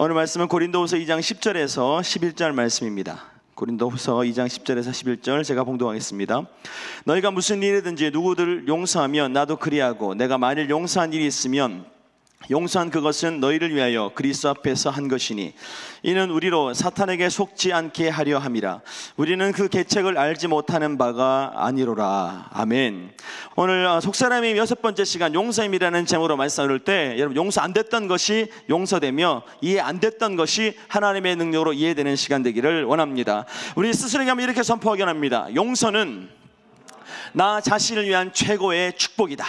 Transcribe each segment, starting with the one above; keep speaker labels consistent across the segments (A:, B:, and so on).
A: 오늘 말씀은 고린도후서 2장 10절에서 11절 말씀입니다. 고린도후서 2장 10절에서 11절 제가 봉독하겠습니다. 너희가 무슨 일이든지 누구를 용서하면 나도 그리하고 내가 만일 용서한 일이 있으면 용서한 그것은 너희를 위하여 그리스도 앞에서 한 것이니 이는 우리로 사탄에게 속지 않게 하려 함이라. 우리는 그 계책을 알지 못하는 바가 아니로라. 아멘. 오늘 속사람의 6번째 시간 용서임이라는 제목으로 말씀을 때 여러분 용서 안 됐던 것이 용서되며 이해 안 됐던 것이 하나님의 능력으로 이해되는 시간 되기를 원합니다. 우리 스스로에게 한번 이렇게 선포하기 원합니다. 용서는 나 자신을 위한 최고의 축복이다.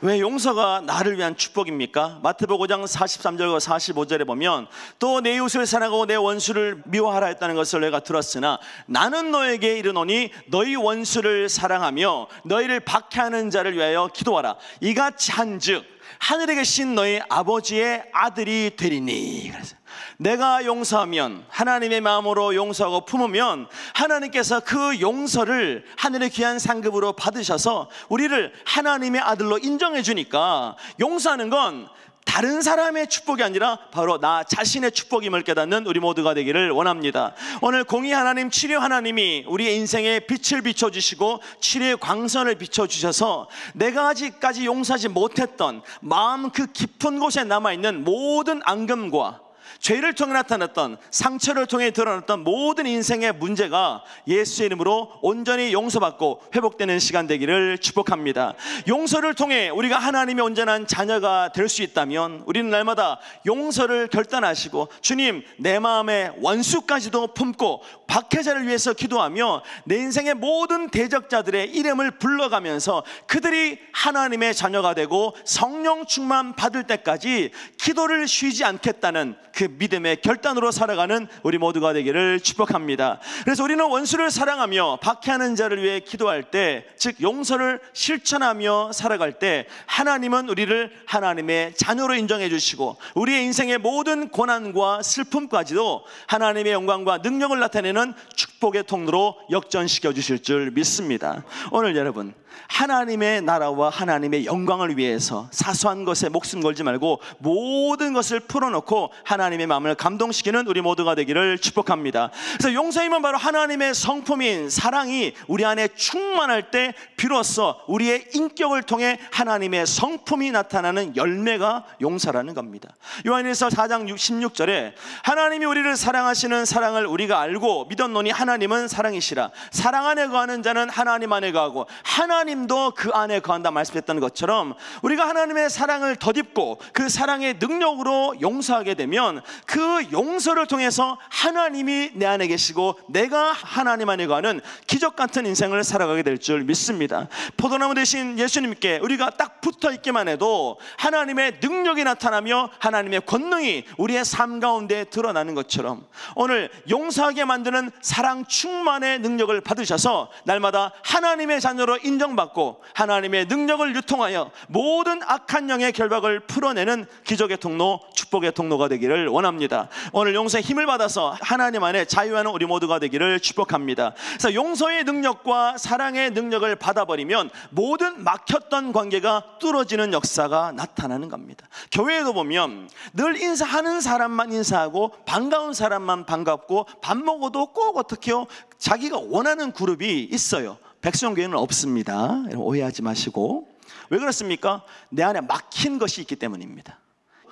A: 왜 용서가 나를 위한 축복입니까? 마태복음 5장 43절과 45절에 보면 또 내 이웃을 사랑하고 내 원수를 미워하라 했다는 것을 내가 들었으나 나는 너에게 이르노니 너희 원수를 사랑하며 너희를 박해하는 자를 위하여 기도하라. 이같이 한즉 하늘에 계신 너희 아버지의 아들이 되리니. 그래서 내가 용서하면, 하나님의 마음으로 용서하고 품으면 하나님께서 그 용서를 하늘의 귀한 상급으로 받으셔서 우리를 하나님의 아들로 인정해 주니까 용서하는 건 다른 사람의 축복이 아니라 바로 나 자신의 축복임을 깨닫는 우리 모두가 되기를 원합니다. 오늘 공의 하나님, 치료 하나님이 우리의 인생에 빛을 비춰주시고 치료의 광선을 비춰주셔서 내가 아직까지 용서하지 못했던 마음 그 깊은 곳에 남아있는 모든 앙금과 죄를 통해 나타났던, 상처를 통해 드러났던 모든 인생의 문제가 예수의 이름으로 온전히 용서받고 회복되는 시간 되기를 축복합니다. 용서를 통해 우리가 하나님의 온전한 자녀가 될 수 있다면 우리는 날마다 용서를 결단하시고 주님, 내 마음의 원수까지도 품고 박해자를 위해서 기도하며 내 인생의 모든 대적자들의 이름을 불러가면서 그들이 하나님의 자녀가 되고 성령 충만 받을 때까지 기도를 쉬지 않겠다는 그 믿음의 결단으로 살아가는 우리 모두가 되기를 축복합니다. 그래서 우리는 원수를 사랑하며 박해하는 자를 위해 기도할 때, 즉 용서를 실천하며 살아갈 때 하나님은 우리를 하나님의 자녀로 인정해 주시고 우리의 인생의 모든 고난과 슬픔까지도 하나님의 영광과 능력을 나타내는 축복의 통로로 역전시켜 주실 줄 믿습니다. 오늘 여러분, 하나님의 나라와 하나님의 영광을 위해서 사소한 것에 목숨 걸지 말고 모든 것을 풀어놓고 하나님의 마음을 감동시키는 우리 모두가 되기를 축복합니다. 그래서 용서임은 바로 하나님의 성품인 사랑이 우리 안에 충만할 때 비로소 우리의 인격을 통해 하나님의 성품이 나타나는 열매가 용서라는 겁니다. 요한일서 4장 16절에 하나님이 우리를 사랑하시는 사랑을 우리가 알고 믿었노니 하나님은 사랑이시라. 사랑 안에 거하는 자는 하나님 안에 거하고 하나님도 그 안에 거한다 말씀했던 것처럼 우리가 하나님의 사랑을 덧입고 그 사랑의 능력으로 용서하게 되면 그 용서를 통해서 하나님이 내 안에 계시고 내가 하나님 안에 거하는 기적 같은 인생을 살아가게 될 줄 믿습니다. 포도나무 대신 예수님께 우리가 딱 붙어 있기만 해도 하나님의 능력이 나타나며 하나님의 권능이 우리의 삶 가운데 드러나는 것처럼 오늘 용서하게 만드는 사랑 충만의 능력을 받으셔서 날마다 하나님의 자녀로 인정받고 하나님의 능력을 유통하여 모든 악한 영의 결박을 풀어내는 기적의 통로, 축복의 통로가 되기를 원합니다. 오늘 용서의 힘을 받아서 하나님 안에 자유하는 우리 모두가 되기를 축복합니다. 그래서 용서의 능력과 사랑의 능력을 받아버리면 모든 막혔던 관계가 뚫어지는 역사가 나타나는 겁니다. 교회에도 보면 늘 인사하는 사람만 인사하고 반가운 사람만 반갑고 밥 먹어도 꼭 어떻게요? 자기가 원하는 그룹이 있어요. 백성교회는 없습니다. 오해하지 마시고. 왜 그렇습니까? 내 안에 막힌 것이 있기 때문입니다.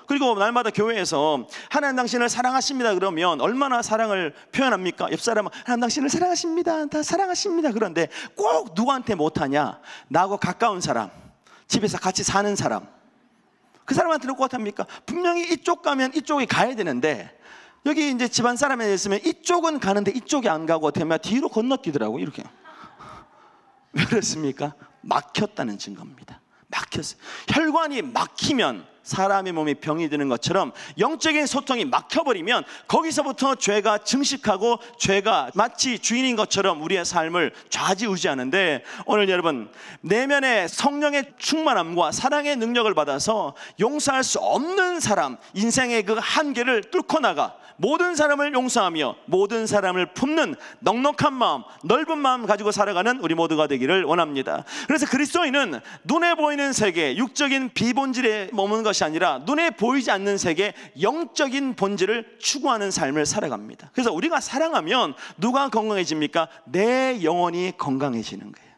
A: 그리고 날마다 교회에서 하나님 당신을 사랑하십니다 그러면 얼마나 사랑을 표현합니까? 옆 사람은 하나님 당신을 사랑하십니다, 다 사랑하십니다. 그런데 꼭 누구한테 못하냐? 나하고 가까운 사람, 집에서 같이 사는 사람, 그 사람한테는 꼭 합니까? 분명히 이쪽 가면 이쪽이 가야 되는데 여기 이제 집안 사람에 있으면 이쪽은 가는데 이쪽이 안 가고 되면 뒤로 건너뛰더라고. 이렇게. 왜 그렇습니까? 막혔다는 증거입니다. 막혔어요. 혈관이 막히면 사람의 몸에 병이 드는 것처럼 영적인 소통이 막혀버리면 거기서부터 죄가 증식하고 죄가 마치 주인인 것처럼 우리의 삶을 좌지우지하는데 오늘 여러분, 내면의 성령의 충만함과 사랑의 능력을 받아서 용서할 수 없는 사람, 인생의 그 한계를 뚫고 나가 모든 사람을 용서하며 모든 사람을 품는 넉넉한 마음, 넓은 마음 가지고 살아가는 우리 모두가 되기를 원합니다. 그래서 그리스도인은 눈에 보이는 세계, 육적인 비본질에 머무는 것이 아니라 눈에 보이지 않는 세계 영적인 본질을 추구하는 삶을 살아갑니다. 그래서 우리가 사랑하면 누가 건강해집니까? 내 영혼이 건강해지는 거예요.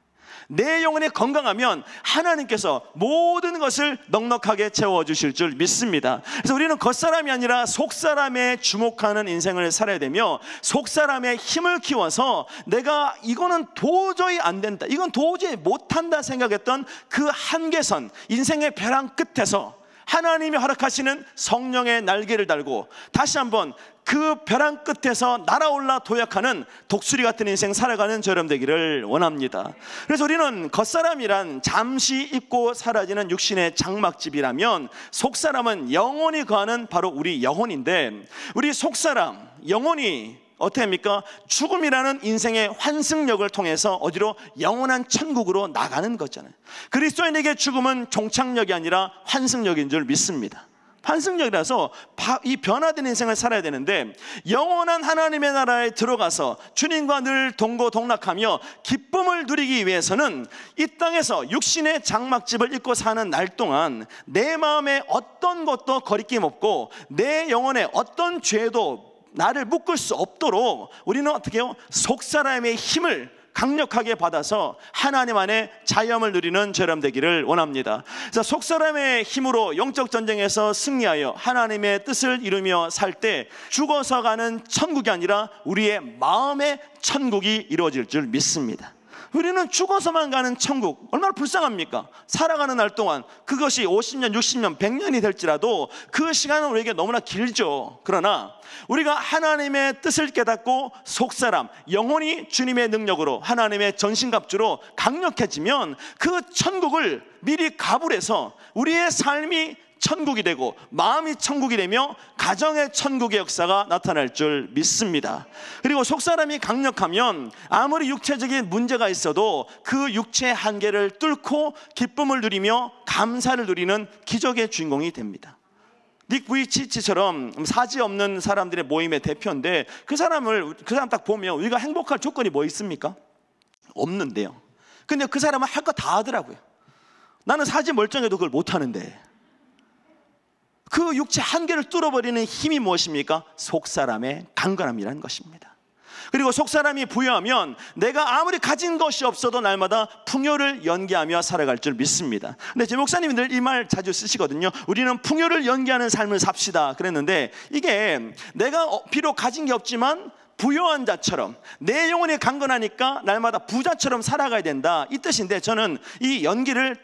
A: 내 영혼이 건강하면 하나님께서 모든 것을 넉넉하게 채워주실 줄 믿습니다. 그래서 우리는 겉사람이 아니라 속사람에 주목하는 인생을 살아야 되며, 속사람의 힘을 키워서 내가 이거는 도저히 안 된다, 이건 도저히 못한다 생각했던 그 한계선, 인생의 벼랑 끝에서 하나님이 허락하시는 성령의 날개를 달고 다시 한번 그 벼랑 끝에서 날아올라 도약하는 독수리 같은 인생 살아가는 저렴 되기를 원합니다. 그래서 우리는 겉사람이란 잠시 잊고 사라지는 육신의 장막집이라면, 속사람은 영혼이 거하는 바로 우리 영혼인데, 우리 속사람, 영혼이 어떻게 합니까? 죽음이라는 인생의 환승역을 통해서 어디로? 영원한 천국으로 나가는 거잖아요. 그리스도인에게 죽음은 종착역이 아니라 환승역인 줄 믿습니다. 환승역이라서 이 변화된 인생을 살아야 되는데, 영원한 하나님의 나라에 들어가서 주님과 늘 동고동락하며 기쁨을 누리기 위해서는 이 땅에서 육신의 장막집을 잊고 사는 날 동안 내 마음에 어떤 것도 거리낌 없고 내 영혼에 어떤 죄도 나를 묶을 수 없도록 우리는 어떻게 해요? 속사람의 힘을 강력하게 받아서 하나님 안에 자유함을 누리는 저렴 되기를 원합니다. 자, 속사람의 힘으로 영적 전쟁에서 승리하여 하나님의 뜻을 이루며 살 때 죽어서 가는 천국이 아니라 우리의 마음의 천국이 이루어질 줄 믿습니다. 우리는 죽어서만 가는 천국, 얼마나 불쌍합니까? 살아가는 날 동안 그것이 50년, 60년, 100년이 될지라도 그 시간은 우리에게 너무나 길죠. 그러나 우리가 하나님의 뜻을 깨닫고 속사람, 영혼이 주님의 능력으로 하나님의 전신갑주로 강력해지면 그 천국을 미리 가불해서 우리의 삶이 천국이 되고 마음이 천국이 되며 가정의 천국의 역사가 나타날 줄 믿습니다. 그리고 속사람이 강력하면 아무리 육체적인 문제가 있어도 그 육체의 한계를 뚫고 기쁨을 누리며 감사를 누리는 기적의 주인공이 됩니다. 닉 부이치치처럼 사지 없는 사람들의 모임의 대표인데, 그 사람 딱 보면 우리가 행복할 조건이 뭐 있습니까? 없는데요. 근데 그 사람은 할 거 다 하더라고요. 나는 사지 멀쩡해도 그걸 못하는데. 그 육체 한계를 뚫어버리는 힘이 무엇입니까? 속사람의 강건함이라는 것입니다. 그리고 속사람이 부여하면 내가 아무리 가진 것이 없어도 날마다 풍요를 연기하며 살아갈 줄 믿습니다. 근데 제 목사님이 늘 이 말 자주 쓰시거든요. 우리는 풍요를 연기하는 삶을 삽시다 그랬는데, 이게 내가 비록 가진 게 없지만 부유한 자처럼 내 영혼이 강건하니까 날마다 부자처럼 살아가야 된다, 이 뜻인데, 저는 이 연기를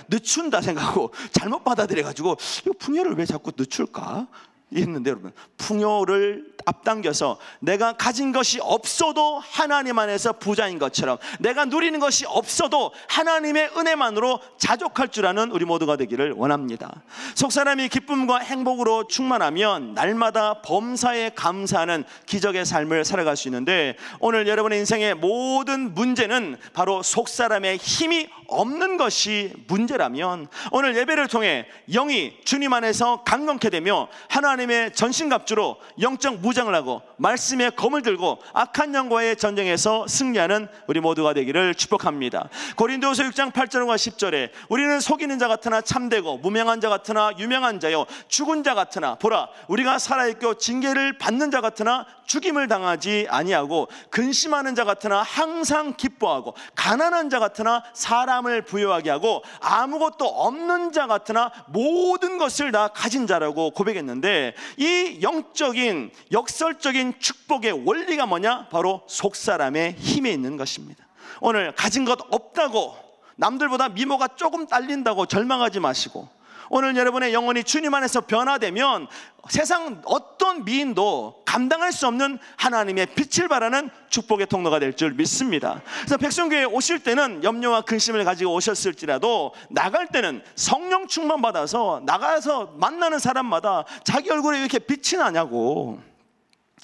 A: 늦춘다 생각하고 잘못 받아들여가지고 이거 풍요를 왜 자꾸 늦출까 했는데, 여러분, 풍요를 앞당겨서 내가 가진 것이 없어도 하나님 안에서 부자인 것처럼, 내가 누리는 것이 없어도 하나님의 은혜만으로 자족할 줄 아는 우리 모두가 되기를 원합니다. 속사람이 기쁨과 행복으로 충만하면 날마다 범사에 감사하는 기적의 삶을 살아갈 수 있는데, 오늘 여러분의 인생의 모든 문제는 바로 속사람의 힘이 없는 것이 문제라면, 오늘 예배를 통해 영이 주님 안에서 강건케 되며 하나님의 전신갑주로 영적 무장을 하고 말씀의 검을 들고 악한 영과의 전쟁에서 승리하는 우리 모두가 되기를 축복합니다. 고린도후서 6장 8절과 10절에 우리는 속이는 자 같으나 참되고 무명한 자 같으나 유명한 자요 죽은 자 같으나 보라 우리가 살아있고 징계를 받는 자 같으나 죽임을 당하지 아니하고 근심하는 자 같으나 항상 기뻐하고 가난한 자 같으나 사람을 부유하게 하고 아무것도 없는 자 같으나 모든 것을 다 가진 자라고 고백했는데, 이 영적인 역설적인 축복의 원리가 뭐냐? 바로 속사람의 힘에 있는 것입니다. 오늘 가진 것 없다고 남들보다 미모가 조금 딸린다고 절망하지 마시고, 오늘 여러분의 영혼이 주님 안에서 변화되면 세상 어떤 미인도 감당할 수 없는 하나님의 빛을 발하는 축복의 통로가 될 줄 믿습니다. 그래서 백성교회에 오실 때는 염려와 근심을 가지고 오셨을지라도 나갈 때는 성령 충만 받아서 나가서 만나는 사람마다 자기 얼굴에 왜 이렇게 빛이 나냐고,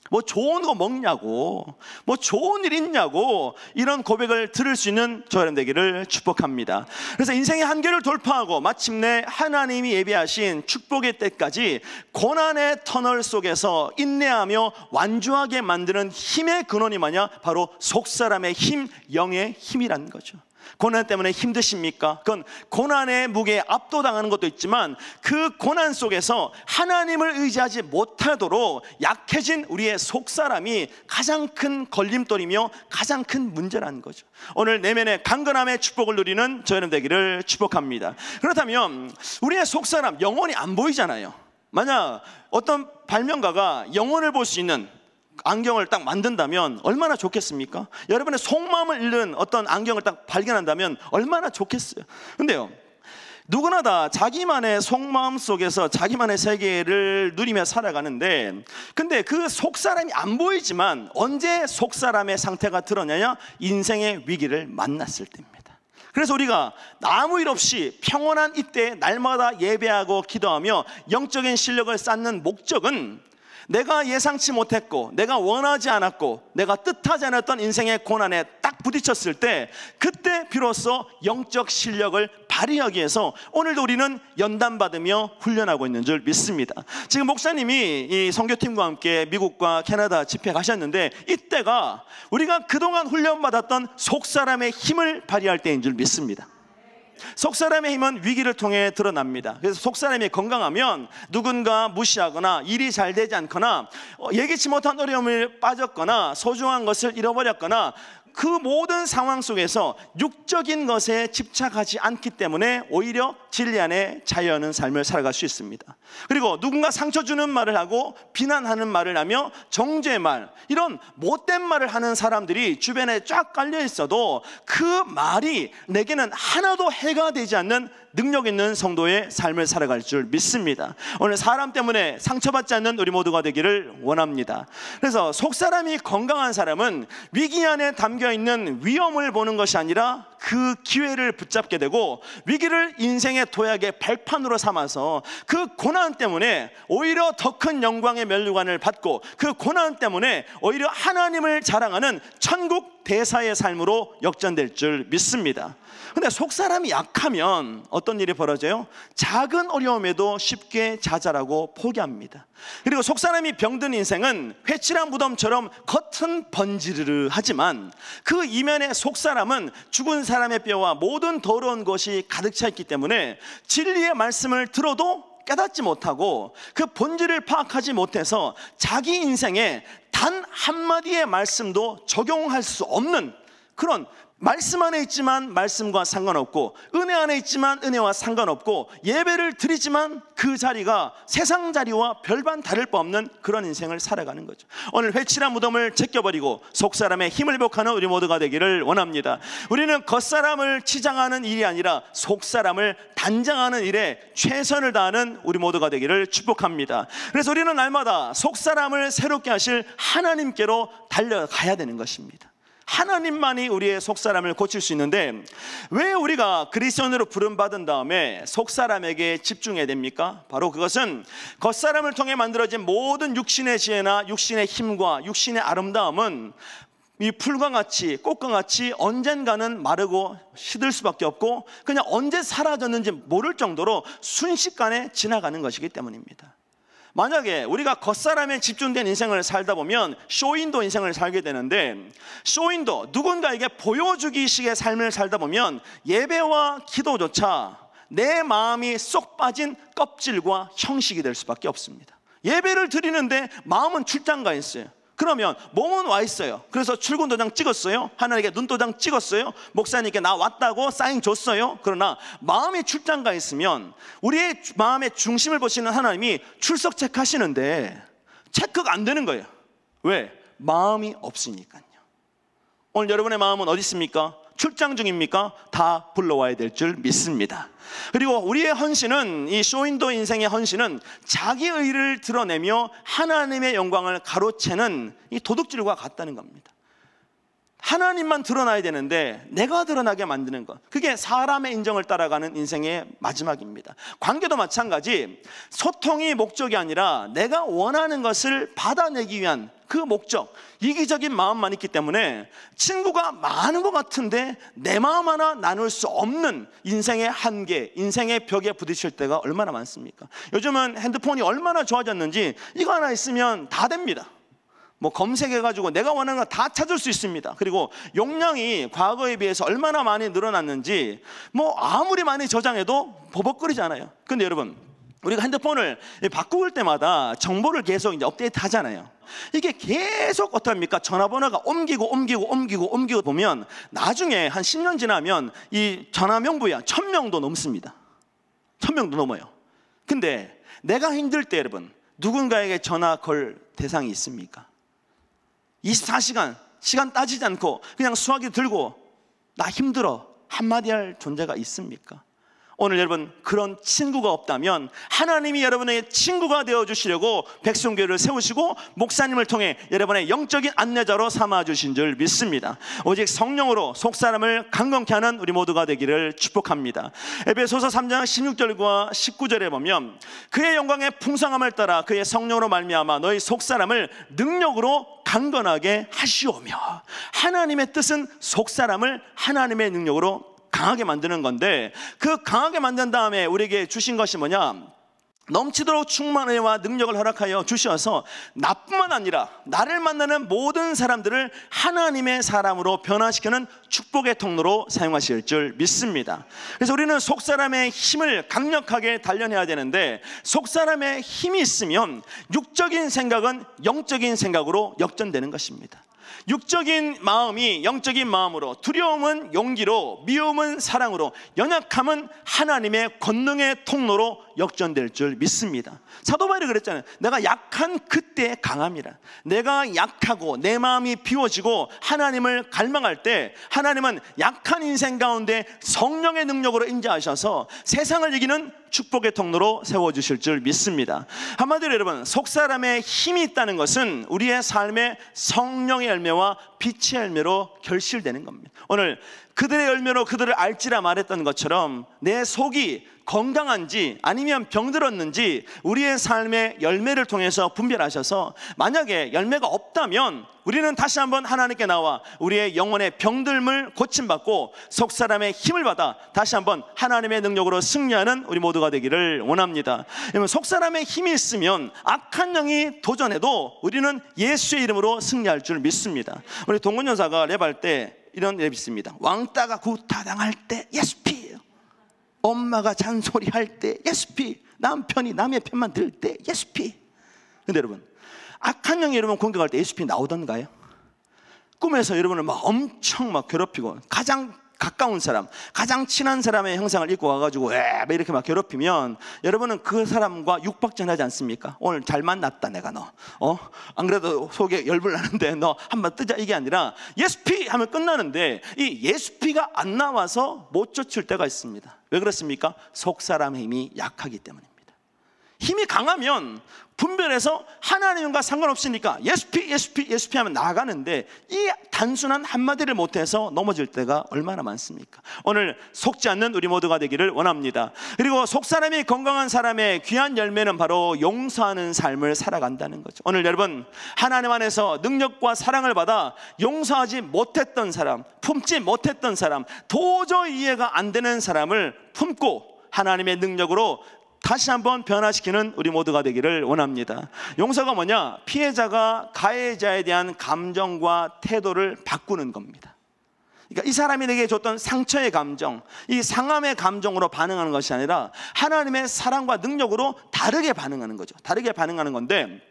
A: 뭐 좋은 거 먹냐고, 뭐 좋은 일 있냐고, 이런 고백을 들을 수 있는 저희들 되기를 축복합니다. 그래서 인생의 한계를 돌파하고 마침내 하나님이 예비하신 축복의 때까지 고난의 터널 속에서 인내하며 완주하게 만드는 힘의 근원이 뭐냐? 바로 속사람의 힘, 영의 힘이라는 거죠. 고난 때문에 힘드십니까? 그건 고난의 무게에 압도당하는 것도 있지만 그 고난 속에서 하나님을 의지하지 못하도록 약해진 우리의 속사람이 가장 큰 걸림돌이며 가장 큰 문제라는 거죠. 오늘 내면의 강건함의 축복을 누리는 저희는 되기를 축복합니다. 그렇다면 우리의 속사람, 영혼이 안 보이잖아요. 만약 어떤 발명가가 영혼을 볼 수 있는 안경을 딱 만든다면 얼마나 좋겠습니까? 여러분의 속마음을 읽는 어떤 안경을 딱 발견한다면 얼마나 좋겠어요. 근데요, 누구나 다 자기만의 속마음 속에서 자기만의 세계를 누리며 살아가는데, 근데 그 속사람이 안 보이지만 언제 속사람의 상태가 드러나냐? 인생의 위기를 만났을 때입니다. 그래서 우리가 아무 일 없이 평온한 이때 날마다 예배하고 기도하며 영적인 실력을 쌓는 목적은 내가 예상치 못했고 내가 원하지 않았고 내가 뜻하지 않았던 인생의 고난에 딱 부딪혔을 때, 그때 비로소 영적 실력을 발휘하기 위해서 오늘도 우리는 연단받으며 훈련하고 있는 줄 믿습니다. 지금 목사님이 이 선교팀과 함께 미국과 캐나다 집회 가셨는데, 이때가 우리가 그동안 훈련받았던 속사람의 힘을 발휘할 때인 줄 믿습니다. 속사람의 힘은 위기를 통해 드러납니다. 그래서 속사람이 건강하면 누군가 무시하거나 일이 잘 되지 않거나 예기치 못한 어려움을 빠졌거나 소중한 것을 잃어버렸거나 그 모든 상황 속에서 육적인 것에 집착하지 않기 때문에 오히려 진리 안에 자유하는 삶을 살아갈 수 있습니다. 그리고 누군가 상처 주는 말을 하고 비난하는 말을 하며 정죄의 말, 이런 못된 말을 하는 사람들이 주변에 쫙 깔려 있어도 그 말이 내게는 하나도 해가 되지 않는 능력 있는 성도의 삶을 살아갈 줄 믿습니다. 오늘 사람 때문에 상처받지 않는 우리 모두가 되기를 원합니다. 그래서 속사람이 건강한 사람은 위기 안에 담겨있는 위험을 보는 것이 아니라 그 기회를 붙잡게 되고, 위기를 인생의 도약의 발판으로 삼아서 그 고난 때문에 오히려 더 큰 영광의 면류관을 받고, 그 고난 때문에 오히려 하나님을 자랑하는 천국 대사의 삶으로 역전될 줄 믿습니다. 근데 속사람이 약하면 어떤 일이 벌어져요? 작은 어려움에도 쉽게 좌절하고 포기합니다. 그리고 속사람이 병든 인생은 회칠한 무덤처럼 겉은 번지르르 하지만 그 이면의 속사람은 죽은 사람의 뼈와 모든 더러운 것이 가득 차 있기 때문에 진리의 말씀을 들어도 깨닫지 못하고 그 본질을 파악하지 못해서 자기 인생에 단 한마디의 말씀도 적용할 수 없는 그런, 말씀 안에 있지만 말씀과 상관없고 은혜 안에 있지만 은혜와 상관없고 예배를 드리지만 그 자리가 세상 자리와 별반 다를 바 없는 그런 인생을 살아가는 거죠. 오늘 회칠한 무덤을 제껴버리고 속사람의 힘을 회복하는 우리 모두가 되기를 원합니다. 우리는 겉사람을 치장하는 일이 아니라 속사람을 단장하는 일에 최선을 다하는 우리 모두가 되기를 축복합니다. 그래서 우리는 날마다 속사람을 새롭게 하실 하나님께로 달려가야 되는 것입니다. 하나님만이 우리의 속사람을 고칠 수 있는데, 왜 우리가 그리스도인으로 부름받은 다음에 속사람에게 집중해야 됩니까? 바로 그것은 겉사람을 통해 만들어진 모든 육신의 지혜나 육신의 힘과 육신의 아름다움은 이 풀과 같이 꽃과 같이 언젠가는 마르고 시들 수밖에 없고 그냥 언제 사라졌는지 모를 정도로 순식간에 지나가는 것이기 때문입니다. 만약에 우리가 겉사람에 집중된 인생을 살다 보면 쇼윈도 인생을 살게 되는데, 쇼윈도, 누군가에게 보여주기식의 삶을 살다 보면 예배와 기도조차 내 마음이 쏙 빠진 껍질과 형식이 될 수밖에 없습니다. 예배를 드리는데 마음은 출장 가 있어요. 그러면 몸은 와 있어요. 그래서 출근 도장 찍었어요. 하나님께 눈도장 찍었어요. 목사님께 나 왔다고 사인 줬어요. 그러나 마음이 출장 가 있으면 우리의 마음의 중심을 보시는 하나님이 출석 체크하시는데 체크가 안 되는 거예요. 왜? 마음이 없으니까요. 오늘 여러분의 마음은 어디 있습니까? 출장 중입니까? 다 불러와야 될 줄 믿습니다. 그리고 우리의 헌신은, 이 쇼윈도 인생의 헌신은 자기 의를 드러내며 하나님의 영광을 가로채는 이 도둑질과 같다는 겁니다. 하나님만 드러나야 되는데 내가 드러나게 만드는 것, 그게 사람의 인정을 따라가는 인생의 마지막입니다. 관계도 마찬가지, 소통이 목적이 아니라 내가 원하는 것을 받아내기 위한 그 목적, 이기적인 마음만 있기 때문에 친구가 많은 것 같은데 내 마음 하나 나눌 수 없는 인생의 한계, 인생의 벽에 부딪힐 때가 얼마나 많습니까? 요즘은 핸드폰이 얼마나 좋아졌는지 이거 하나 있으면 다 됩니다. 뭐 검색해가지고 내가 원하는 거 다 찾을 수 있습니다. 그리고 용량이 과거에 비해서 얼마나 많이 늘어났는지 뭐 아무리 많이 저장해도 버벅거리잖아요. 근데 여러분, 우리가 핸드폰을 바꿀 때마다 정보를 계속 이제 업데이트 하잖아요. 이게 계속 어떡합니까? 전화번호가 옮기고 보면 나중에 한 10년 지나면 이 전화 명부야 1000명도 넘습니다. 1000명도 넘어요. 근데 내가 힘들 때 여러분, 누군가에게 전화 걸 대상이 있습니까? 24시간 시간 따지지 않고 그냥 수화기 들고 나 힘들어 한마디 할 존재가 있습니까? 오늘 여러분, 그런 친구가 없다면 하나님이 여러분의 친구가 되어주시려고 백성교회를 세우시고 목사님을 통해 여러분의 영적인 안내자로 삼아주신 줄 믿습니다. 오직 성령으로 속사람을 강건케 하는 우리 모두가 되기를 축복합니다. 에베소서 3장 16절과 19절에 보면 그의 영광의 풍성함을 따라 그의 성령으로 말미암아 너희 속사람을 능력으로 강건하게 하시오며, 하나님의 뜻은 속사람을 하나님의 능력으로 강하게 만드는 건데, 그 강하게 만든 다음에 우리에게 주신 것이 뭐냐? 넘치도록 충만함과 능력을 허락하여 주셔서 나뿐만 아니라 나를 만나는 모든 사람들을 하나님의 사람으로 변화시키는 축복의 통로로 사용하실 줄 믿습니다. 그래서 우리는 속사람의 힘을 강력하게 단련해야 되는데, 속사람의 힘이 있으면 육적인 생각은 영적인 생각으로 역전되는 것입니다. 육적인 마음이 영적인 마음으로, 두려움은 용기로, 미움은 사랑으로, 연약함은 하나님의 권능의 통로로 역전될 줄 믿습니다. 사도 바울이 그랬잖아요. 내가 약한 그때 강함이라. 내가 약하고 내 마음이 비워지고 하나님을 갈망할 때 하나님은 약한 인생 가운데 성령의 능력으로 임재하셔서 세상을 이기는 축복의 통로로 세워주실 줄 믿습니다. 한마디로 여러분, 속사람의 힘이 있다는 것은 우리의 삶의 성령의 열매와 빛의 열매로 결실되는 겁니다. 오늘 그들의 열매로 그들을 알지라 말했던 것처럼 내 속이 건강한지 아니면 병들었는지 우리의 삶의 열매를 통해서 분별하셔서, 만약에 열매가 없다면 우리는 다시 한번 하나님께 나와 우리의 영혼의 병듦을 고침받고 속사람의 힘을 받아 다시 한번 하나님의 능력으로 승리하는 우리 모두가 되기를 원합니다. 여러분, 속사람의 힘이 있으면 악한 영이 도전해도 우리는 예수의 이름으로 승리할 줄 믿습니다. 우리 동근 여사가 랩할 때 이런 랩이 있습니다. 왕따가 구타당할 때 예수피, 엄마가 잔소리할 때 예수피, 남편이 남의 편만 들을 때 예수피. 근데 여러분, 악한 영이 여러분 공격할 때 예수피 나오던가요? 꿈에서 여러분을 막 엄청 막 괴롭히고, 가장 가까운 사람, 가장 친한 사람의 형상을 입고 와가지고 이렇게 막 괴롭히면 여러분은 그 사람과 육박전하지 않습니까? 오늘 잘 만났다 내가 너, 안 그래도 속에 열불 나는데 너 한번 뜨자, 이게 아니라 예수피 하면 끝나는데 이 예수피가 안 나와서 못 쫓을 때가 있습니다. 왜 그렇습니까? 속사람의 힘이 약하기 때문입니다. 힘이 강하면 분별해서 하나님과 상관없으니까 예수피 하면 나가는데, 이 단순한 한마디를 못해서 넘어질 때가 얼마나 많습니까? 오늘 속지 않는 우리 모두가 되기를 원합니다. 그리고 속사람이 건강한 사람의 귀한 열매는 바로 용서하는 삶을 살아간다는 거죠. 오늘 여러분, 하나님 안에서 능력과 사랑을 받아 용서하지 못했던 사람, 품지 못했던 사람, 도저히 이해가 안 되는 사람을 품고 하나님의 능력으로 다시 한번 변화시키는 우리 모두가 되기를 원합니다. 용서가 뭐냐? 피해자가 가해자에 대한 감정과 태도를 바꾸는 겁니다. 그러니까 이 사람이 내게 줬던 상처의 감정, 이 상함의 감정으로 반응하는 것이 아니라 하나님의 사랑과 능력으로 다르게 반응하는 거죠. 다르게 반응하는 건데,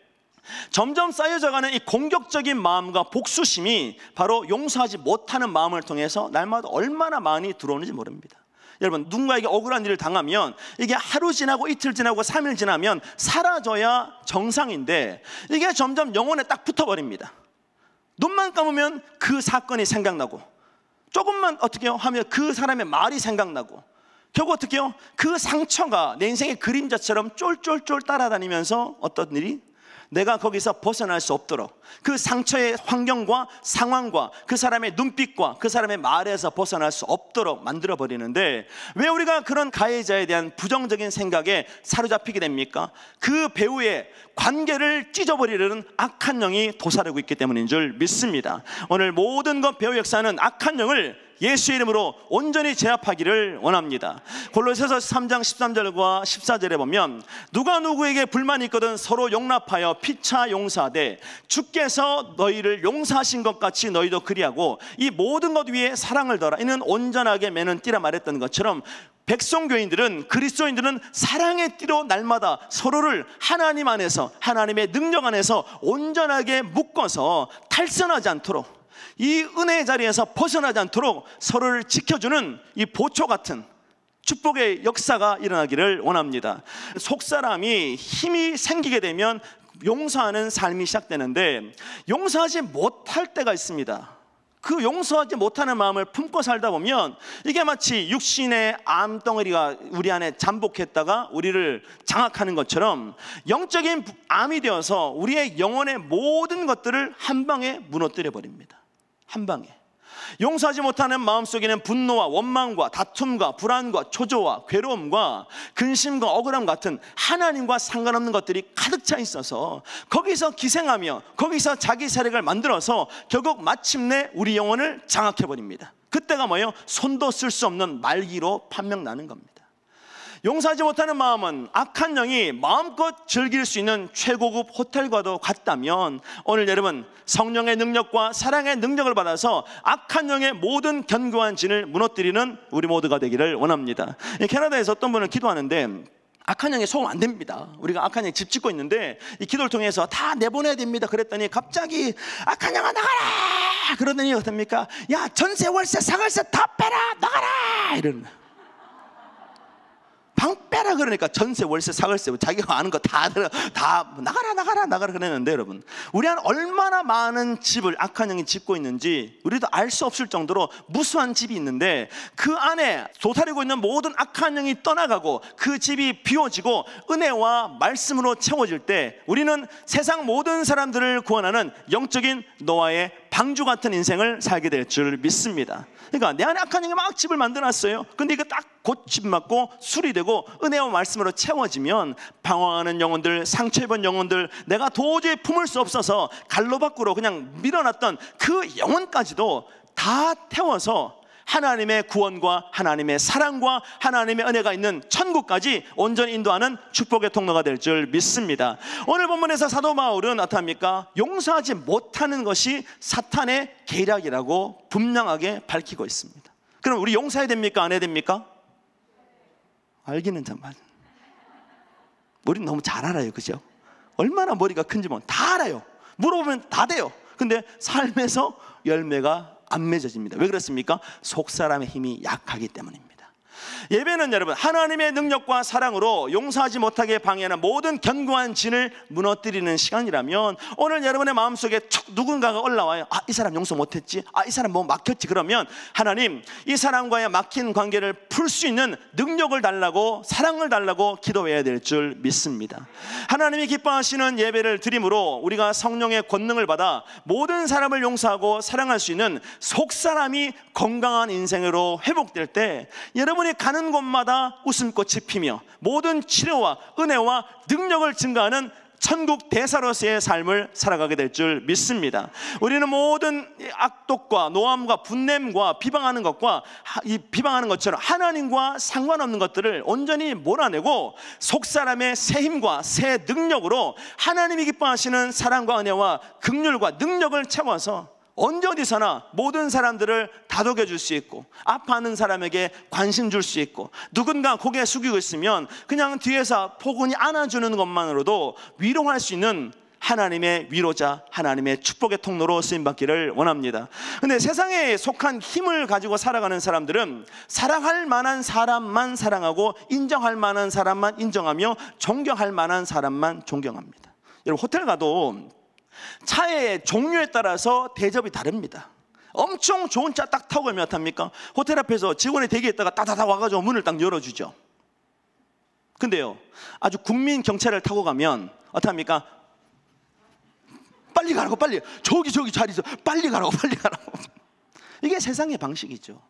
A: 점점 쌓여져가는 이 공격적인 마음과 복수심이 바로 용서하지 못하는 마음을 통해서 날마다 얼마나 많이 들어오는지 모릅니다. 여러분, 누군가에게 억울한 일을 당하면 이게 하루 지나고 이틀 지나고 3일 지나면 사라져야 정상인데, 이게 점점 영혼에 딱 붙어버립니다. 눈만 감으면 그 사건이 생각나고, 조금만 어떻게 하면 그 사람의 말이 생각나고, 결국 어떻게 해요? 그 상처가 내 인생의 그림자처럼 쫄쫄쫄 따라다니면서 어떤 일이, 내가 거기서 벗어날 수 없도록 그 상처의 환경과 상황과 그 사람의 눈빛과 그 사람의 말에서 벗어날 수 없도록 만들어버리는데, 왜 우리가 그런 가해자에 대한 부정적인 생각에 사로잡히게 됩니까? 그 배우의 관계를 찢어버리려는 악한 영이 도사리고 있기 때문인 줄 믿습니다. 오늘 모든 것 배우 역사는 악한 영을 예수의 이름으로 온전히 제압하기를 원합니다. 골로새서 3장 13절과 14절에 보면 누가 누구에게 불만이 있거든 서로 용납하여 피차 용서하되 주께서 너희를 용서하신 것 같이 너희도 그리하고 이 모든 것 위에 사랑을 더하라. 이는 온전하게 매는 띠라 말했던 것처럼 백성교인들은, 그리스도인들은 사랑의 띠로 날마다 서로를 하나님 안에서, 하나님의 능력 안에서 온전하게 묶어서 탈선하지 않도록, 이 은혜의 자리에서 벗어나지 않도록 서로를 지켜주는 이 보초 같은 축복의 역사가 일어나기를 원합니다. 속사람이 힘이 생기게 되면 용서하는 삶이 시작되는데 용서하지 못할 때가 있습니다. 그 용서하지 못하는 마음을 품고 살다 보면 이게 마치 육신의 암덩어리가 우리 안에 잠복했다가 우리를 장악하는 것처럼 영적인 암이 되어서 우리의 영혼의 모든 것들을 한 방에 무너뜨려 버립니다. 한 방에. 용서하지 못하는 마음속에는 분노와 원망과 다툼과 불안과 초조와 괴로움과 근심과 억울함 같은 하나님과 상관없는 것들이 가득 차 있어서 거기서 기생하며 거기서 자기 세력을 만들어서 결국 마침내 우리 영혼을 장악해버립니다. 그때가 뭐예요? 손도 쓸 수 없는 말기로 판명나는 겁니다. 용서하지 못하는 마음은 악한 영이 마음껏 즐길 수 있는 최고급 호텔과도 같다면 오늘 여러분 성령의 능력과 사랑의 능력을 받아서 악한 영의 모든 견고한 진을 무너뜨리는 우리 모두가 되기를 원합니다. 캐나다에서 어떤 분은 기도하는데 악한 영에 속으면 안 됩니다. 우리가 악한 영에 집 짓고 있는데 이 기도를 통해서 다 내보내야 됩니다. 그랬더니 갑자기 악한 영아 나가라! 그러더니 어떻습니까? 야 전세 월세 상할세 다 빼라! 나가라! 이러는 거예요. 방 빼라 그러니까 전세 월세 사글세 자기가 아는 거 다 나가라 그랬는데 여러분 우리 한 얼마나 많은 집을 악한 영이 짓고 있는지 우리도 알 수 없을 정도로 무수한 집이 있는데 그 안에 도사리고 있는 모든 악한 영이 떠나가고 그 집이 비워지고 은혜와 말씀으로 채워질 때 우리는 세상 모든 사람들을 구원하는 영적인 노아의 방주 같은 인생을 살게 될 줄 믿습니다. 그러니까 내 안에 악한 영이 막 집을 만들어놨어요. 근데 이거 딱 곧 집 맞고 수리되고 은혜와 말씀으로 채워지면 방황하는 영혼들, 상처 입은 영혼들, 내가 도저히 품을 수 없어서 갈로 밖으로 그냥 밀어놨던 그 영혼까지도 다 태워서 하나님의 구원과 하나님의 사랑과 하나님의 은혜가 있는 천국까지 온전히 인도하는 축복의 통로가 될 줄 믿습니다. 오늘 본문에서 사도 바울은 어떡합니까? 용서하지 못하는 것이 사탄의 계략이라고 분명하게 밝히고 있습니다. 그럼 우리 용서해야 됩니까? 안 해야 됩니까? 알기는 정말 우리는 너무 잘 알아요. 그죠? 얼마나 머리가 큰지 다 알아요. 물어보면 다 돼요. 근데 삶에서 열매가 안 맺어집니다. 왜 그렇습니까? 속사람의 힘이 약하기 때문입니다. 예배는 여러분 하나님의 능력과 사랑으로 용서하지 못하게 방해하는 모든 견고한 진을 무너뜨리는 시간이라면 오늘 여러분의 마음속에 누군가가 올라와요. 아, 이 사람 용서 못했지? 아, 이 사람 뭐 막혔지? 그러면 하나님 이 사람과의 막힌 관계를 풀 수 있는 능력을 달라고 사랑을 달라고 기도해야 될 줄 믿습니다. 하나님이 기뻐하시는 예배를 드림으로 우리가 성령의 권능을 받아 모든 사람을 용서하고 사랑할 수 있는 속사람이 건강한 인생으로 회복될 때 여러분이 가는 곳마다 웃음꽃이 피며 모든 치료와 은혜와 능력을 증가하는 천국 대사로서의 삶을 살아가게 될 줄 믿습니다. 우리는 모든 악독과 노함과 분냄과 비방하는 것과 이 비방하는 것처럼 하나님과 상관없는 것들을 온전히 몰아내고 속사람의 새 힘과 새 능력으로 하나님이 기뻐하시는 사랑과 은혜와 긍휼과 능력을 채워서 언제 어디서나 모든 사람들을 다독여 줄 수 있고 아파하는 사람에게 관심 줄 수 있고 누군가 고개 숙이고 있으면 그냥 뒤에서 포근히 안아주는 것만으로도 위로할 수 있는 하나님의 위로자, 하나님의 축복의 통로로 쓰임받기를 원합니다. 근데 세상에 속한 힘을 가지고 살아가는 사람들은 사랑할 만한 사람만 사랑하고 인정할 만한 사람만 인정하며 존경할 만한 사람만 존경합니다. 여러분 호텔 가도 차의 종류에 따라서 대접이 다릅니다. 엄청 좋은 차 딱 타고 가면 어떡합니까? 호텔 앞에서 직원이 대기했다가 따다닥 와가지고 문을 딱 열어주죠. 근데요 아주 국민 경차를 타고 가면 어떡합니까? 빨리 가라고, 빨리 저기 자리 있어, 빨리 가라고. 이게 세상의 방식이죠.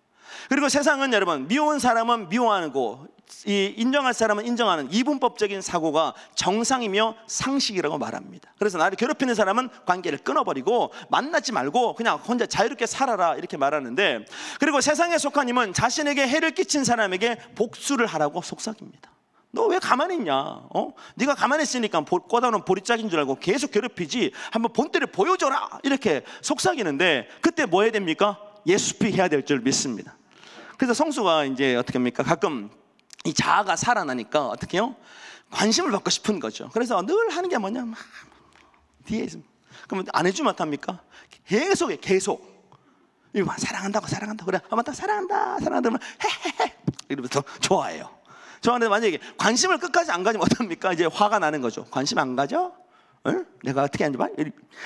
A: 그리고 세상은 여러분 미운 사람은 미워하고 이 인정할 사람은 인정하는 이분법적인 사고가 정상이며 상식이라고 말합니다. 그래서 나를 괴롭히는 사람은 관계를 끊어버리고 만나지 말고 그냥 혼자 자유롭게 살아라 이렇게 말하는데, 그리고 세상에 속한 힘은 자신에게 해를 끼친 사람에게 복수를 하라고 속삭입니다. 너 왜 가만히 있냐? 네가 가만히 있으니까 꽂아놓은 보리짝인 줄 알고 계속 괴롭히지, 한번 본때를 보여줘라 이렇게 속삭이는데, 그때 뭐 해야 됩니까? 예수피 해야 될 줄 믿습니다. 그래서 성수가 이제 어떻게 합니까? 가끔 이 자아가 살아나니까 어떻게 해요? 관심을 받고 싶은 거죠. 그래서 늘 하는 게 뭐냐? 막 뒤에 있습니다. 그러면 안 해주면 어떡합니까? 계속 해, 계속. 이거 사랑한다고 그래. 맞다, 사랑한다 그러면 헤헤헤 이러면서 좋아해요. 좋아하는데 만약에 관심을 끝까지 안 가지면 어떡합니까? 이제 화가 나는 거죠. 관심 안 가져? 응? 내가 어떻게 하는지 봐?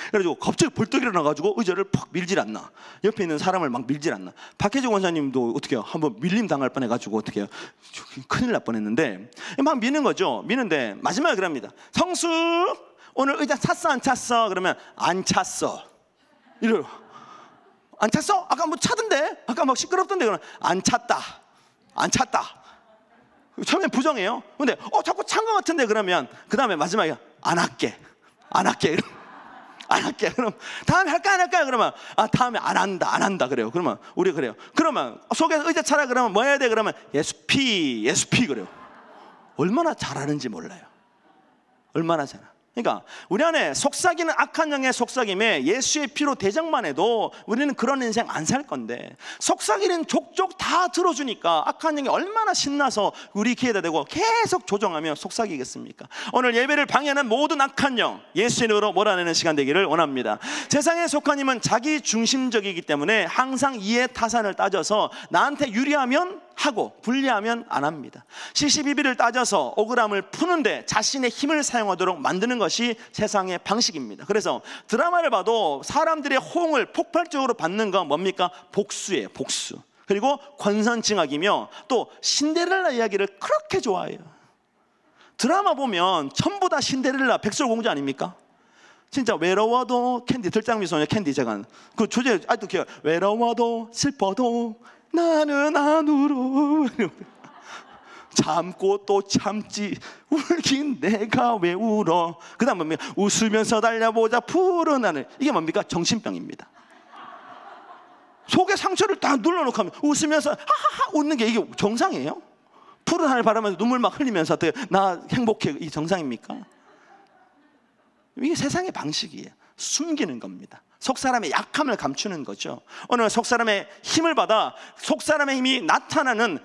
A: 그래가지고 갑자기 벌떡 일어나가지고 의자를 팍 밀질 않나, 옆에 있는 사람을 막 밀질 않나. 박혜정 원사님도 어떻게 해요? 한번 밀림 당할 뻔해가지고 어떻게 해요? 큰일 날 뻔했는데 막 미는 거죠. 미는데 마지막에 그럽니다. 성수 오늘 의자 찼어 안 찼어? 그러면 안 찼어 이래요. 안 찼어? 아까 뭐 차던데? 아까 막 시끄럽던데? 그러면 안 찼다. 안 찼다. 처음엔 부정해요. 근데 자꾸 찬 것 같은데? 그러면 그 다음에 마지막에 안 할게. 안 할게. 그럼 다음에 할까 안 할까요? 그러면 다음에 안 한다 그래요. 그러면 우리 그래요. 그러면 속에서 의자 차라 그러면 뭐 해야 돼? 그러면 예수피 그래요. 얼마나 잘하는지 몰라요. 얼마나 잘하. 그러니까 우리 안에 속삭이는 악한 영의 속삭임에 예수의 피로 대적만 해도 우리는 그런 인생 안 살 건데, 속삭이는 족족 다 들어주니까 악한 영이 얼마나 신나서 우리 귀에다 대고 계속 조종하며 속삭이겠습니까? 오늘 예배를 방해하는 모든 악한 영 예수의 이름으로 몰아내는 시간 되기를 원합니다. 세상에 속한 힘은 자기 중심적이기 때문에 항상 이해 타산을 따져서 나한테 유리하면 하고 불리하면 안 합니다. 시시비비를 따져서 억울함을 푸는데 자신의 힘을 사용하도록 만드는 것이 세상의 방식입니다. 그래서 드라마를 봐도 사람들의 호응을 폭발적으로 받는 건 뭡니까? 복수예요. 복수. 그리고 권선징악이며 또 신데렐라 이야기를 그렇게 좋아해요. 드라마 보면 전부 다 신데렐라, 백설공주 아닙니까? 진짜 외로워도 캔디, 들장미소녀 캔디, 제가 그 조제 아직도 기억. 외로워도 슬퍼도 나는 안 울어. 참고 또 참지 울긴 내가 왜 울어. 그 다음 뭡니까? 웃으면서 달려보자 푸른 하늘. 이게 뭡니까? 정신병입니다. 속에 상처를 다 눌러놓고 하면 웃으면서 하하하 웃는 게 이게 정상이에요? 푸른 하늘 바라면서 눈물 막 흘리면서 나 행복해, 이 정상입니까? 이게 세상의 방식이에요. 숨기는 겁니다. 속사람의 약함을 감추는 거죠. 오늘 속사람의 힘을 받아 속사람의 힘이 나타나는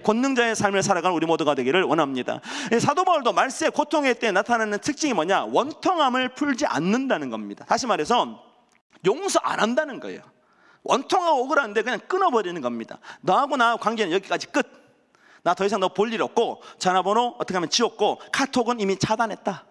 A: 권능자의 삶을 살아가는 우리 모두가 되기를 원합니다. 사도 바울도 말세의 고통의 때 나타나는 특징이 뭐냐? 원통함을 풀지 않는다는 겁니다. 다시 말해서 용서 안 한다는 거예요. 원통하고 억울한데 그냥 끊어버리는 겁니다. 너하고 나 관계는 여기까지 끝. 나 더 이상 너 볼 일 없고, 전화번호 어떻게 하면 지웠고, 카톡은 이미 차단했다.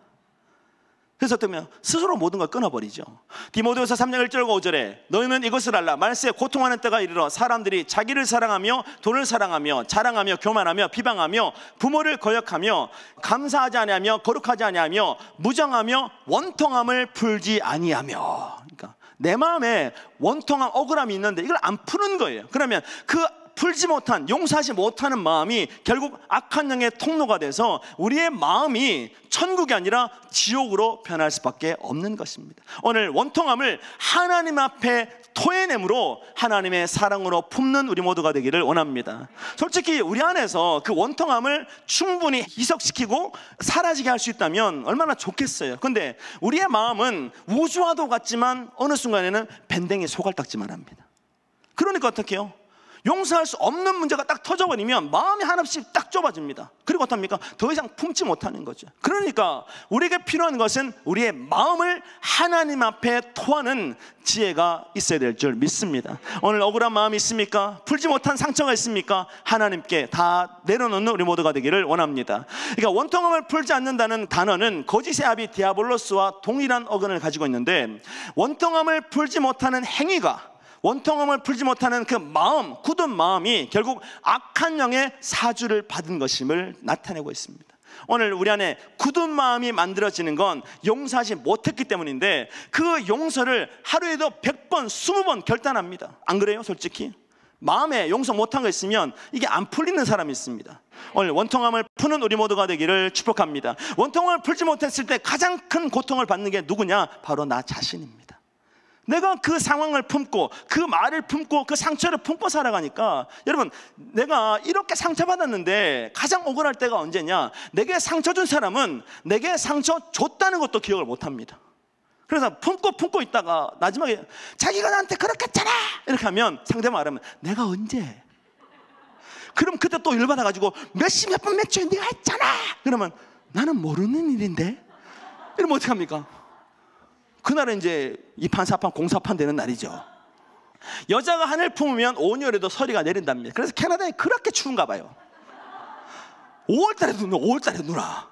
A: 그래서 어쩌면 스스로 모든 걸 끊어버리죠. 디모데후서 3장 1절과 5절에 너희는 이것을 알라. 말세에 고통하는 때가 이르러 사람들이 자기를 사랑하며 돈을 사랑하며 자랑하며 교만하며 비방하며 부모를 거역하며 감사하지 아니하며 거룩하지 아니하며 무정하며 원통함을 풀지 아니하며. 그러니까 내 마음에 원통함, 억울함이 있는데 이걸 안 푸는 거예요. 그러면 그 풀지 못한, 용서하지 못하는 마음이 결국 악한 영의 통로가 돼서 우리의 마음이 천국이 아니라 지옥으로 변할 수밖에 없는 것입니다. 오늘 원통함을 하나님 앞에 토해냄으로 하나님의 사랑으로 품는 우리 모두가 되기를 원합니다. 솔직히 우리 안에서 그 원통함을 충분히 희석시키고 사라지게 할 수 있다면 얼마나 좋겠어요. 근데 우리의 마음은 우주와도 같지만 어느 순간에는 밴댕이 소갈딱지만 합니다. 그러니까 어떻게 해요? 용서할 수 없는 문제가 딱 터져버리면 마음이 한없이 딱 좁아집니다. 그리고 어떻습니까? 더 이상 품지 못하는 거죠. 그러니까 우리에게 필요한 것은 우리의 마음을 하나님 앞에 토하는 지혜가 있어야 될 줄 믿습니다. 오늘 억울한 마음이 있습니까? 풀지 못한 상처가 있습니까? 하나님께 다 내려놓는 우리 모두가 되기를 원합니다. 그러니까 원통함을 풀지 않는다는 단어는 거짓의 아비 디아볼로스와 동일한 어근을 가지고 있는데, 원통함을 풀지 못하는 행위가, 원통함을 풀지 못하는 그 마음, 굳은 마음이 결국 악한 영의 사주를 받은 것임을 나타내고 있습니다. 오늘 우리 안에 굳은 마음이 만들어지는 건 용서하지 못했기 때문인데, 그 용서를 하루에도 100번, 20번 결단합니다. 안 그래요? 솔직히 마음에 용서 못한 거 있으면 이게 안 풀리는 사람이 있습니다. 오늘 원통함을 푸는 우리 모두가 되기를 축복합니다. 원통함을 풀지 못했을 때 가장 큰 고통을 받는 게 누구냐? 바로 나 자신입니다. 내가 그 상황을 품고 그 말을 품고 그 상처를 품고 살아가니까, 여러분, 내가 이렇게 상처받았는데 가장 억울할 때가 언제냐? 내게 상처 준 사람은 내게 상처 줬다는 것도 기억을 못합니다. 그래서 품고 있다가 마지막에 자기가 나한테 그렇게 했잖아 이렇게 하면 상대방 말하면 내가 언제? 그럼 그때 또 열받아가지고 몇 번 몇 초에 네가 했잖아. 그러면 나는 모르는 일인데? 이러면 어떡합니까? 그날은 이제 2판 4판 공사판 되는 날이죠. 여자가 하늘 품으면 5월에도 서리가 내린답니다. 그래서 캐나다에 그렇게 추운가 봐요. 5월달에 누나.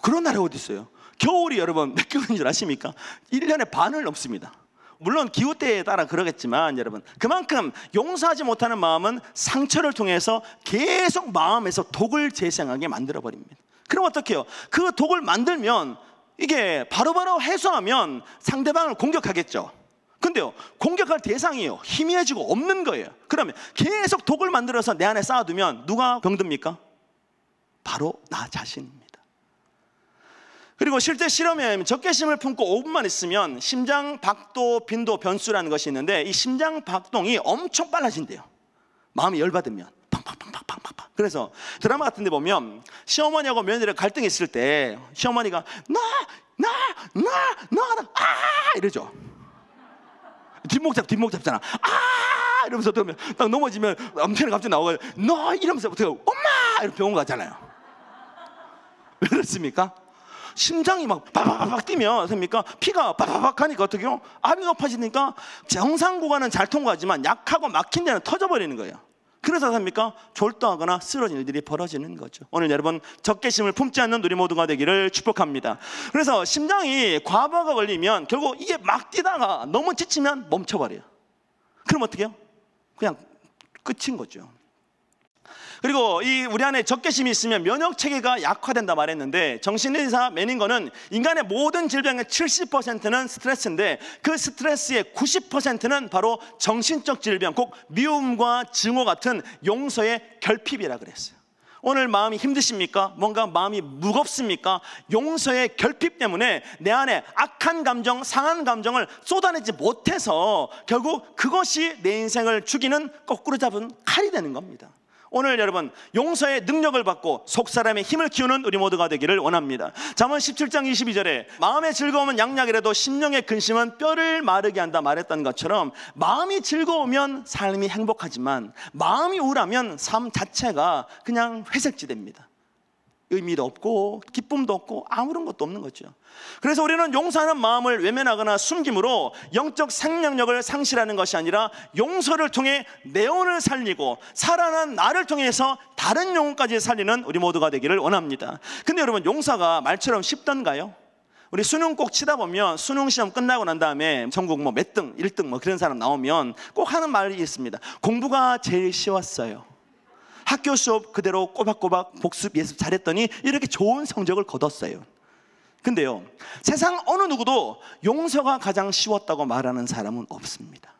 A: 그런 날이 어디 있어요? 겨울이 여러분 몇 개월인 줄 아십니까? 1년에 반을 넘습니다. 물론 기후때에 따라 그러겠지만 여러분, 그만큼 용서하지 못하는 마음은 상처를 통해서 계속 마음에서 독을 재생하게 만들어버립니다. 그럼 어떻게 해요? 그 독을 만들면 이게 바로바로 해소하면 상대방을 공격하겠죠. 근데요, 공격할 대상이요, 희미해지고 없는 거예요. 그러면 계속 독을 만들어서 내 안에 쌓아두면 누가 병듭니까? 바로 나 자신입니다. 그리고 실제 실험에 적개심을 품고 5분만 있으면 심장 박도, 빈도, 변수라는 것이 있는데 이 심장 박동이 엄청 빨라진대요. 마음이 열받으면 팡팡팡팡팡팡. 그래서 드라마 같은 데 보면 시어머니하고 며느리가 갈등이 있을 때 시어머니가 나 이러죠. 뒷목 잡잖아. 이러면서 그러면 딱 넘어지면 남편이 갑자기 나오고 너 이러면서 어떻게 엄마 이렇게 병원 가잖아요. 왜 그렇습니까? 심장이 막 바바바박 뛰면 습니까? 피가 바바박 하니까 어떻게 해요? 압이 높아지니까 정상 구간은 잘 통과하지만 약하고 막힌 데는 터져버리는 거예요. 그래서 삽니까? 졸도하거나 쓰러진 일들이 벌어지는 거죠. 오늘 여러분, 적개심을 품지 않는 우리 모두가 되기를 축복합니다. 그래서 심장이 과부하가 걸리면 결국 이게 막 뛰다가 너무 지치면 멈춰버려요. 그럼 어떻게 해요? 그냥 끝인 거죠. 그리고 이 우리 안에 적개심이 있으면 면역 체계가 약화된다 말했는데, 정신의사 매닝거는 인간의 모든 질병의 70%는 스트레스인데 그 스트레스의 90%는 바로 정신적 질병, 꼭 미움과 증오 같은 용서의 결핍이라 그랬어요. 오늘 마음이 힘드십니까? 뭔가 마음이 무겁습니까? 용서의 결핍 때문에 내 안에 악한 감정, 상한 감정을 쏟아내지 못해서 결국 그것이 내 인생을 죽이는 거꾸로 잡은 칼이 되는 겁니다. 오늘 여러분, 용서의 능력을 받고 속사람의 힘을 키우는 우리 모두가 되기를 원합니다. 잠언 17장 22절에 마음의 즐거움은 양약이라도 심령의 근심은 뼈를 마르게 한다 말했던 것처럼, 마음이 즐거우면 삶이 행복하지만 마음이 우울하면 삶 자체가 그냥 회색지대입니다. 의미도 없고 기쁨도 없고 아무런 것도 없는 거죠. 그래서 우리는 용서하는 마음을 외면하거나 숨김으로 영적 생명력을 상실하는 것이 아니라 용서를 통해 내온을 살리고 살아난 나를 통해서 다른 영혼까지 살리는 우리 모두가 되기를 원합니다. 근데 여러분, 용서가 말처럼 쉽던가요? 우리 수능 꼭 치다 보면 수능 시험 끝나고 난 다음에 전국 뭐 몇 등, 1등 뭐 그런 사람 나오면 꼭 하는 말이 있습니다. 공부가 제일 쉬웠어요. 학교 수업 그대로 꼬박꼬박 복습 예습 잘했더니 이렇게 좋은 성적을 거뒀어요. 근데요, 세상 어느 누구도 용서가 가장 쉬웠다고 말하는 사람은 없습니다.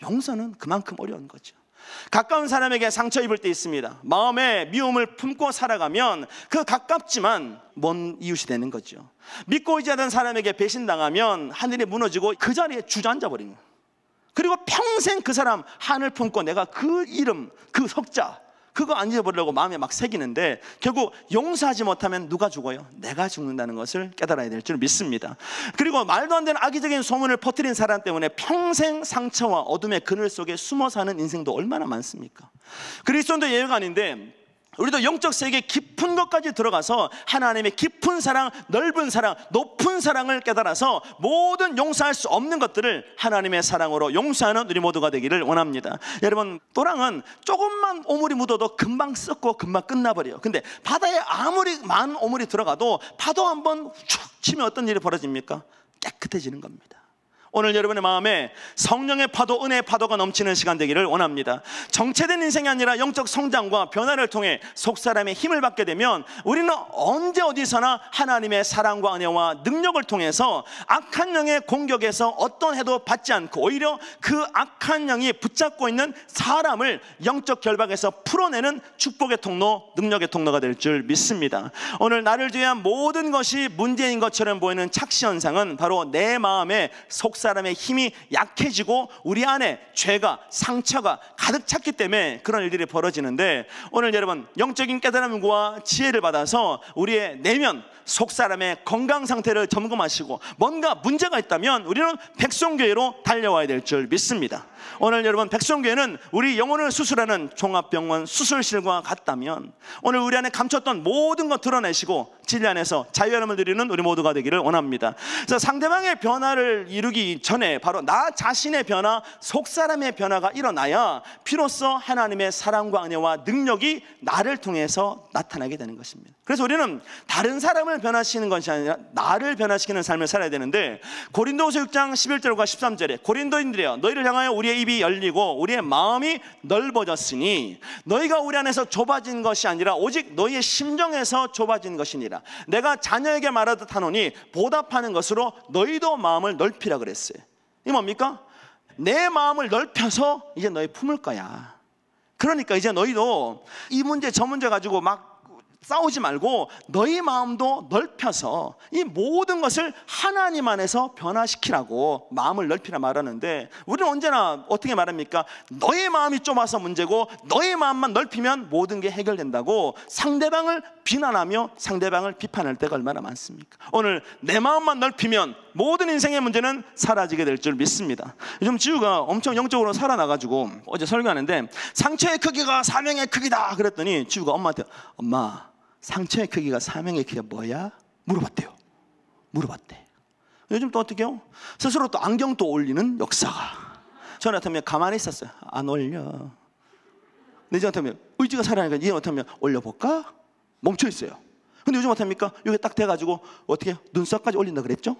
A: 용서는 그만큼 어려운 거죠. 가까운 사람에게 상처 입을 때 있습니다. 마음에 미움을 품고 살아가면 그 가깝지만 먼 이웃이 되는 거죠. 믿고 의지하던 사람에게 배신당하면 하늘이 무너지고 그 자리에 주저앉아 버린 거예요. 그리고 평생 그 사람 한을 품고 내가 그 이름, 그 석자 그거 안 잊어버리려고 마음에 막 새기는데 결국 용서하지 못하면 누가 죽어요? 내가 죽는다는 것을 깨달아야 될 줄 믿습니다. 그리고 말도 안 되는 악의적인 소문을 퍼뜨린 사람 때문에 평생 상처와 어둠의 그늘 속에 숨어 사는 인생도 얼마나 많습니까? 그리스도인도 예외가 아닌데 우리도 영적 세계 깊은 것까지 들어가서 하나님의 깊은 사랑, 넓은 사랑, 높은 사랑을 깨달아서 모든 용서할 수 없는 것들을 하나님의 사랑으로 용서하는 우리 모두가 되기를 원합니다. 여러분, 또랑은 조금만 오물이 묻어도 금방 썩고 금방 끝나버려요. 근데 바다에 아무리 많은 오물이 들어가도 파도 한번 축 치면 어떤 일이 벌어집니까? 깨끗해지는 겁니다. 오늘 여러분의 마음에 성령의 파도, 은혜의 파도가 넘치는 시간 되기를 원합니다. 정체된 인생이 아니라 영적 성장과 변화를 통해 속사람의 힘을 받게 되면 우리는 언제 어디서나 하나님의 사랑과 은혜와 능력을 통해서 악한 영의 공격에서 어떤 해도 받지 않고 오히려 그 악한 영이 붙잡고 있는 사람을 영적 결박에서 풀어내는 축복의 통로, 능력의 통로가 될 줄 믿습니다. 오늘 나를 위한 모든 것이 문제인 것처럼 보이는 착시 현상은 바로 내 마음에 사람의 힘이 약해지고 우리 안에 죄가, 상처가 가득 찼기 때문에 그런 일들이 벌어지는데, 오늘 여러분 영적인 깨달음과 지혜를 받아서 우리의 내면 속 사람의 건강 상태를 점검하시고 뭔가 문제가 있다면 우리는 백성교회로 달려와야 될 줄 믿습니다. 오늘 여러분 백성교회는 우리 영혼을 수술하는 종합병원 수술실과 같다면 오늘 우리 안에 감췄던 모든 것 드러내시고 진리 안에서 자유함을 누리는 우리 모두가 되기를 원합니다. 그래서 상대방의 변화를 이루기 전에 바로 나 자신의 변화, 속사람의 변화가 일어나야 비로소 하나님의 사랑과 은혜와 능력이 나를 통해서 나타나게 되는 것입니다. 그래서 우리는 다른 사람을 변화시키는 것이 아니라 나를 변화시키는 삶을 살아야 되는데, 고린도후서 6장 11절과 13절에 고린도인들이여 너희를 향하여 우리의 입이 열리고 우리의 마음이 넓어졌으니 너희가 우리 안에서 좁아진 것이 아니라 오직 너희의 심정에서 좁아진 것이니라. 내가 자녀에게 말하듯 하노니 보답하는 것으로 너희도 마음을 넓히라 그랬어요. 이 뭡니까? 내 마음을 넓혀서 이제 너희 품을 거야. 그러니까 이제 너희도 이 문제 저 문제 가지고 막 싸우지 말고 너희 마음도 넓혀서 이 모든 것을 하나님 안에서 변화시키라고 마음을 넓히라 말하는데, 우리는 언제나 어떻게 말합니까? 너의 마음이 좁아서 문제고 너의 마음만 넓히면 모든 게 해결된다고 상대방을 비난하며 상대방을 비판할 때가 얼마나 많습니까? 오늘 내 마음만 넓히면 모든 인생의 문제는 사라지게 될 줄 믿습니다. 요즘 지우가 엄청 영적으로 살아나가지고 어제 설교하는데 상처의 크기가 사명의 크기다 그랬더니 지우가 엄마한테 엄마 상처의 크기가 사명의 크기가 뭐야? 물어봤대요. 물어봤대. 요즘 또 어떻게 해요? 스스로 또 안경 또 올리는 역사가. 저는 어쩌면 가만히 있었어요. 안 올려. 근데 이제 어쩌면 의지가 살아나니까 이제 어쩌면 올려볼까? 멈춰 있어요. 근데 요즘 어떻습니까? 여기 딱 돼가지고 어떻게 눈썹까지 올린다 그랬죠?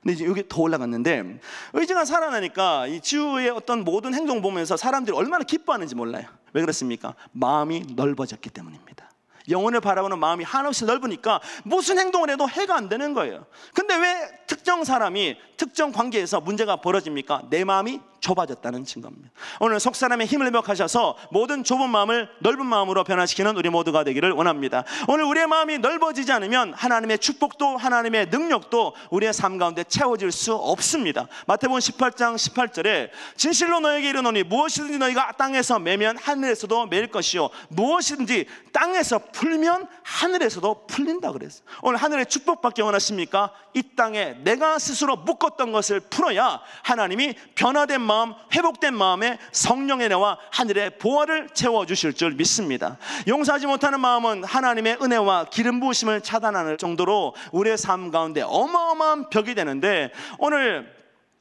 A: 근데 이제 여기 더 올라갔는데 의지가 살아나니까 이 지우의 어떤 모든 행동 보면서 사람들이 얼마나 기뻐하는지 몰라요. 왜 그렇습니까? 마음이 넓어졌기 때문입니다. 영혼을 바라보는 마음이 한없이 넓으니까 무슨 행동을 해도 해가 안 되는 거예요. 근데 왜 특정 사람이 특정 관계에서 문제가 벌어집니까? 내 마음이 좁아졌다는 증거입니다. 오늘 속사람의 힘을 회복하셔서 모든 좁은 마음을 넓은 마음으로 변화시키는 우리 모두가 되기를 원합니다. 오늘 우리의 마음이 넓어지지 않으면 하나님의 축복도 하나님의 능력도 우리의 삶 가운데 채워질 수 없습니다. 마태복음 18장 18절에 진실로 너에게 이르노니 무엇이든지 너희가 땅에서 매면 하늘에서도 매일 것이요 무엇이든지 땅에서 풀면 하늘에서도 풀린다 그랬어요. 오늘 하늘의 축복받기 원하십니까? 이 땅에 내가 스스로 묶었던 것을 풀어야 하나님이 변화된 마음, 회복된 마음에 성령의 은혜와 하늘의 보화를 채워주실 줄 믿습니다. 용서하지 못하는 마음은 하나님의 은혜와 기름 부으심을 차단하는 정도로 우리의 삶 가운데 어마어마한 벽이 되는데, 오늘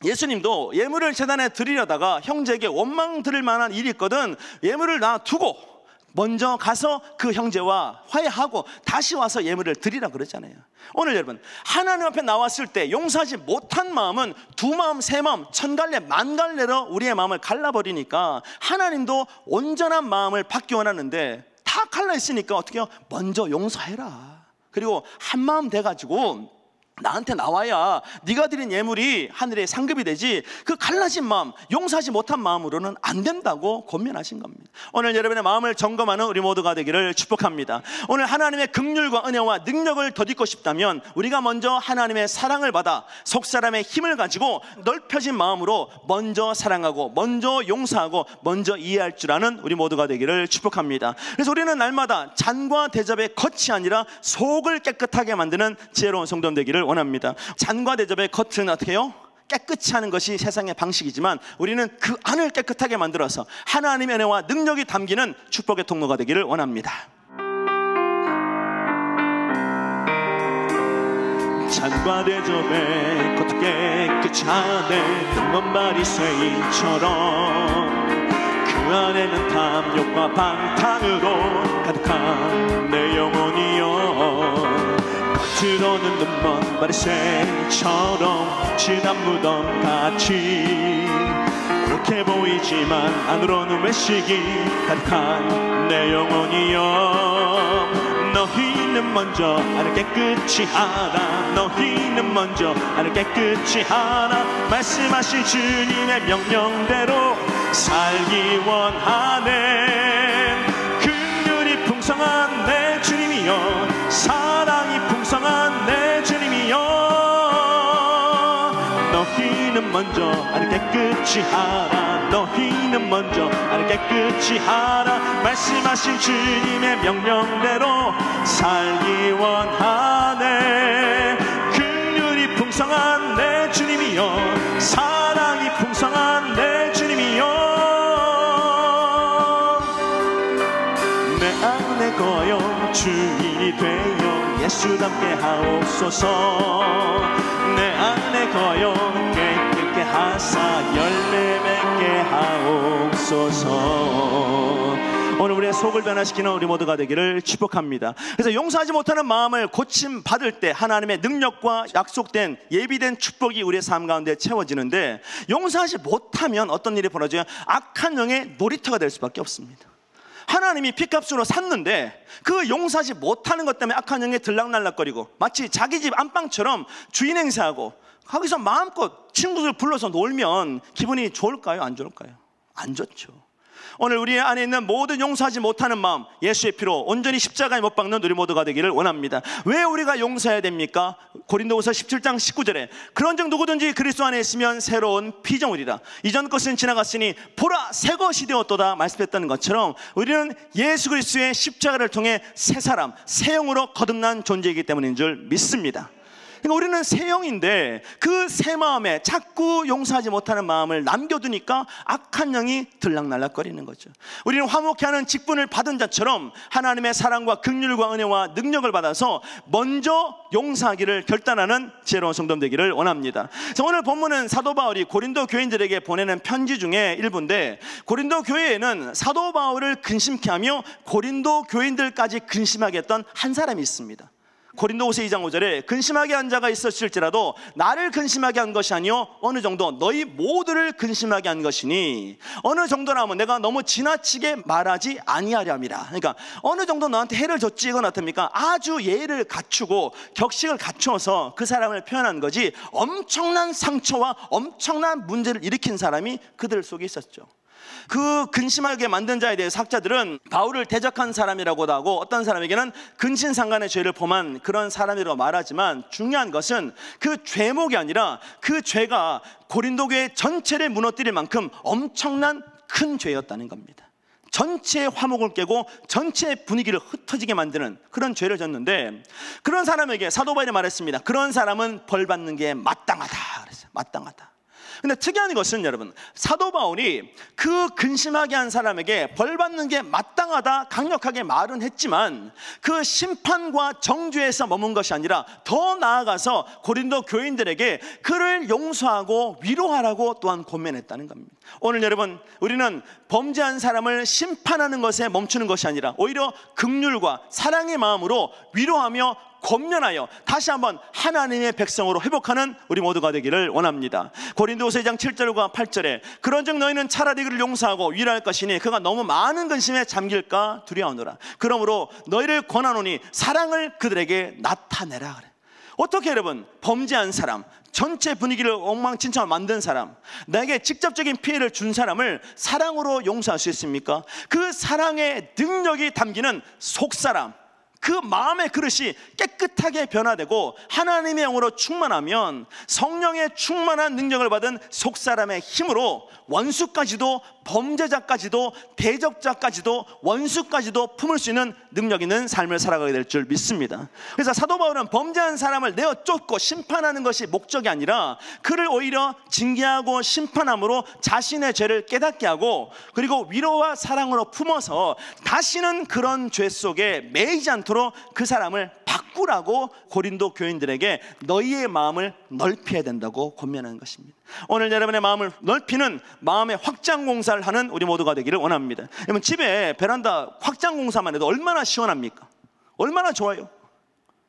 A: 예수님도 예물을 제단에 드리려다가 형제에게 원망 들을 만한 일이 있거든 예물을 놔두고 먼저 가서 그 형제와 화해하고 다시 와서 예물을 드리라 그러잖아요. 오늘 여러분 하나님 앞에 나왔을 때 용서하지 못한 마음은 두 마음 세 마음 천 갈래 만 갈래로 우리의 마음을 갈라버리니까 하나님도 온전한 마음을 받기 원하는데 다 갈라 있으니까 어떻게 해요? 먼저 용서해라. 그리고 한 마음 돼가지고 나한테 나와야 네가 드린 예물이 하늘에 상급이 되지 그 갈라진 마음, 용서하지 못한 마음으로는 안 된다고 권면하신 겁니다. 오늘 여러분의 마음을 점검하는 우리 모두가 되기를 축복합니다. 오늘 하나님의 긍휼과 은혜와 능력을 덧입고 싶다면 우리가 먼저 하나님의 사랑을 받아 속사람의 힘을 가지고 넓혀진 마음으로 먼저 사랑하고 먼저 용서하고 먼저 이해할 줄 아는 우리 모두가 되기를 축복합니다. 그래서 우리는 날마다 잔과 대접의 겉이 아니라 속을 깨끗하게 만드는 지혜로운 성도 되기를 원합니다. 잔과 대접의 겉은 어떻게 해요? 깨끗이 하는 것이 세상의 방식이지만 우리는 그 안을 깨끗하게 만들어서 하나님의 은혜와 능력이 담기는 축복의 통로가 되기를 원합니다. 잔과 대접의 겉 깨끗이 하네 금먼 바리새인처럼 그 안에는 탐욕과 방탕으로 가득한 내 영혼이여 겉으로는 눈먼 바리새인처럼 진한 무덤 같이 그렇게 보이지만 안으로는 외식이 가득한 내 영혼이여 너희는 먼저 나를 깨끗이 하라 너희는 먼저 나를 깨끗이 하라 말씀하신 주님의 명령대로 살기 원하네 긍휼이 풍성한 내 주님이여 사랑이 풍성한 내 주님이여 너희는 먼저 나를 깨끗이 하라 너희는 먼저 나를 깨끗이 하라 말씀하신 주님의 명령대로 살기 원하네 긍휼이 풍성한 내 주님이여 사랑이 풍성한 내 주님이여 내 안에 거여 주인이 되어 예수답게 하옵소서 내 안에 거여 깨끗게 하사 열매 맺게 하옵소서. 오늘 우리의 속을 변화시키는 우리 모두가 되기를 축복합니다. 그래서 용서하지 못하는 마음을 고침 받을 때 하나님의 능력과 약속된 예비된 축복이 우리의 삶 가운데 채워지는데 용서하지 못하면 어떤 일이 벌어져요? 악한 영의 놀이터가 될 수밖에 없습니다. 하나님이 핏값으로 샀는데 그 용서하지 못하는 것 때문에 악한 영에 들락날락거리고 마치 자기 집 안방처럼 주인 행세하고 거기서 마음껏 친구들 불러서 놀면 기분이 좋을까요? 안 좋을까요? 안 좋죠. 오늘 우리 안에 있는 모든 용서하지 못하는 마음 예수의 피로 온전히 십자가에 못 박는 우리 모두가 되기를 원합니다. 왜 우리가 용서해야 됩니까? 고린도후서 17장 19절에 그런즉 누구든지 그리스도 안에 있으면 새로운 피조물이라 이전 것은 지나갔으니 보라 새 것이 되었도다 말씀했다는 것처럼 우리는 예수 그리스도의 십자가를 통해 새 사람 새 영으로 거듭난 존재이기 때문인 줄 믿습니다. 그러니까 우리는 새 영인데 그 새 마음에 자꾸 용서하지 못하는 마음을 남겨두니까 악한 영이 들락날락거리는 거죠. 우리는 화목케 하는 직분을 받은 자처럼 하나님의 사랑과 긍휼과 은혜와 능력을 받아서 먼저 용서하기를 결단하는 지혜로운 성도 되기를 원합니다. 그래서 오늘 본문은 사도 바울이 고린도 교인들에게 보내는 편지 중에 일부인데 고린도 교회에는 사도 바울을 근심케 하며 고린도 교인들까지 근심하게 했던 한 사람이 있습니다. 고린도후서 2장 5절에 근심하게 한 자가 있었을지라도 나를 근심하게 한 것이 아니요 어느 정도 너희 모두를 근심하게 한 것이니 어느 정도라면 내가 너무 지나치게 말하지 아니하려 함이라. 그러니까 어느 정도 너한테 해를 줬지 이건 어떻습니까? 아주 예의를 갖추고 격식을 갖추어서 그 사람을 표현한 거지 엄청난 상처와 엄청난 문제를 일으킨 사람이 그들 속에 있었죠. 그 근심하게 만든 자에 대해 학자들은 바울을 대적한 사람이라고도 하고 어떤 사람에게는 근신상간의 죄를 범한 그런 사람이라고 말하지만 중요한 것은 그 죄목이 아니라 그 죄가 고린도 교회 전체를 무너뜨릴 만큼 엄청난 큰 죄였다는 겁니다. 전체의 화목을 깨고 전체의 분위기를 흩어지게 만드는 그런 죄를 졌는데 그런 사람에게 사도 바울이 말했습니다. 그런 사람은 벌 받는 게 마땅하다 그랬어요. 마땅하다. 근데 특이한 것은 여러분 사도 바울이 그 근심하게 한 사람에게 벌 받는 게 마땅하다 강력하게 말은 했지만 그 심판과 정죄에서 머문 것이 아니라 더 나아가서 고린도 교인들에게 그를 용서하고 위로하라고 또한 권면했다는 겁니다. 오늘 여러분 우리는 범죄한 사람을 심판하는 것에 멈추는 것이 아니라 오히려 긍휼과 사랑의 마음으로 위로하며 권면하여 다시 한번 하나님의 백성으로 회복하는 우리 모두가 되기를 원합니다. 고린도후서 2장 7절과 8절에 그런즉 너희는 차라리 그를 용서하고 위로할 것이니 그가 너무 많은 근심에 잠길까 두려워하노라. 그러므로 너희를 권하노니 사랑을 그들에게 나타내라 그래. 어떻게 여러분 범죄한 사람 전체 분위기를 엉망진창을 만든 사람 나에게 직접적인 피해를 준 사람을 사랑으로 용서할 수 있습니까? 그 사랑의 능력이 담기는 속사람 그 마음의 그릇이 깨끗하게 변화되고 하나님의 영으로 충만하면 성령의 충만한 능력을 받은 속사람의 힘으로 원수까지도 범죄자까지도 대적자까지도 원수까지도 품을 수 있는 능력 있는 삶을 살아가게 될 줄 믿습니다. 그래서 사도 바울은 범죄한 사람을 내어 쫓고 심판하는 것이 목적이 아니라 그를 오히려 징계하고 심판함으로 자신의 죄를 깨닫게 하고 그리고 위로와 사랑으로 품어서 다시는 그런 죄 속에 매이지 않도록 그 사람을 바꾸라고 고린도 교인들에게 너희의 마음을 넓혀야 된다고 권면하는 것입니다. 오늘 여러분의 마음을 넓히는 마음의 확장 공사를 하는 우리 모두가 되기를 원합니다. 여러분 집에 베란다 확장 공사만 해도 얼마나 시원합니까? 얼마나 좋아요.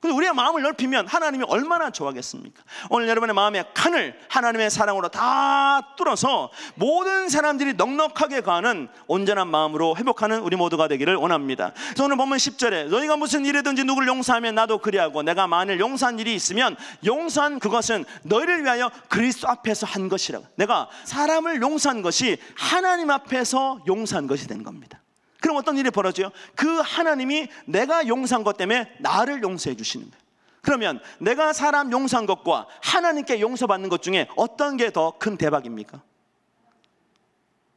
A: 근데 우리의 마음을 넓히면 하나님이 얼마나 좋아하겠습니까? 오늘 여러분의 마음의 칸을 하나님의 사랑으로 다 뚫어서 모든 사람들이 넉넉하게 가는 온전한 마음으로 회복하는 우리 모두가 되기를 원합니다. 그래서 오늘 본문 10절에 너희가 무슨 일이든지 누구를 용서하면 나도 그리하고 내가 만일 용서한 일이 있으면 용서한 그것은 너희를 위하여 그리스도 앞에서 한 것이라고. 내가 사람을 용서한 것이 하나님 앞에서 용서한 것이 된 겁니다. 그럼 어떤 일이 벌어져요? 그 하나님이 내가 용서한 것 때문에 나를 용서해 주시는 거예요. 그러면 내가 사람 용서한 것과 하나님께 용서받는 것 중에 어떤 게 더 큰 대박입니까?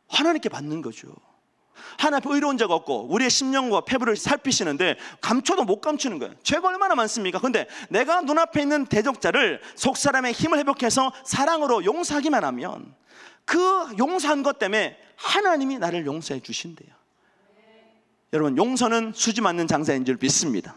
A: 하나님께 받는 거죠. 하나님 의로운 자가 없고 우리의 심령과 폐부를 살피시는데 감춰도 못 감추는 거예요. 죄가 얼마나 많습니까? 근데 내가 눈앞에 있는 대적자를 속사람의 힘을 회복해서 사랑으로 용서하기만 하면 그 용서한 것 때문에 하나님이 나를 용서해 주신대요. 여러분, 용서는 수지 맞는 장사인 줄 믿습니다.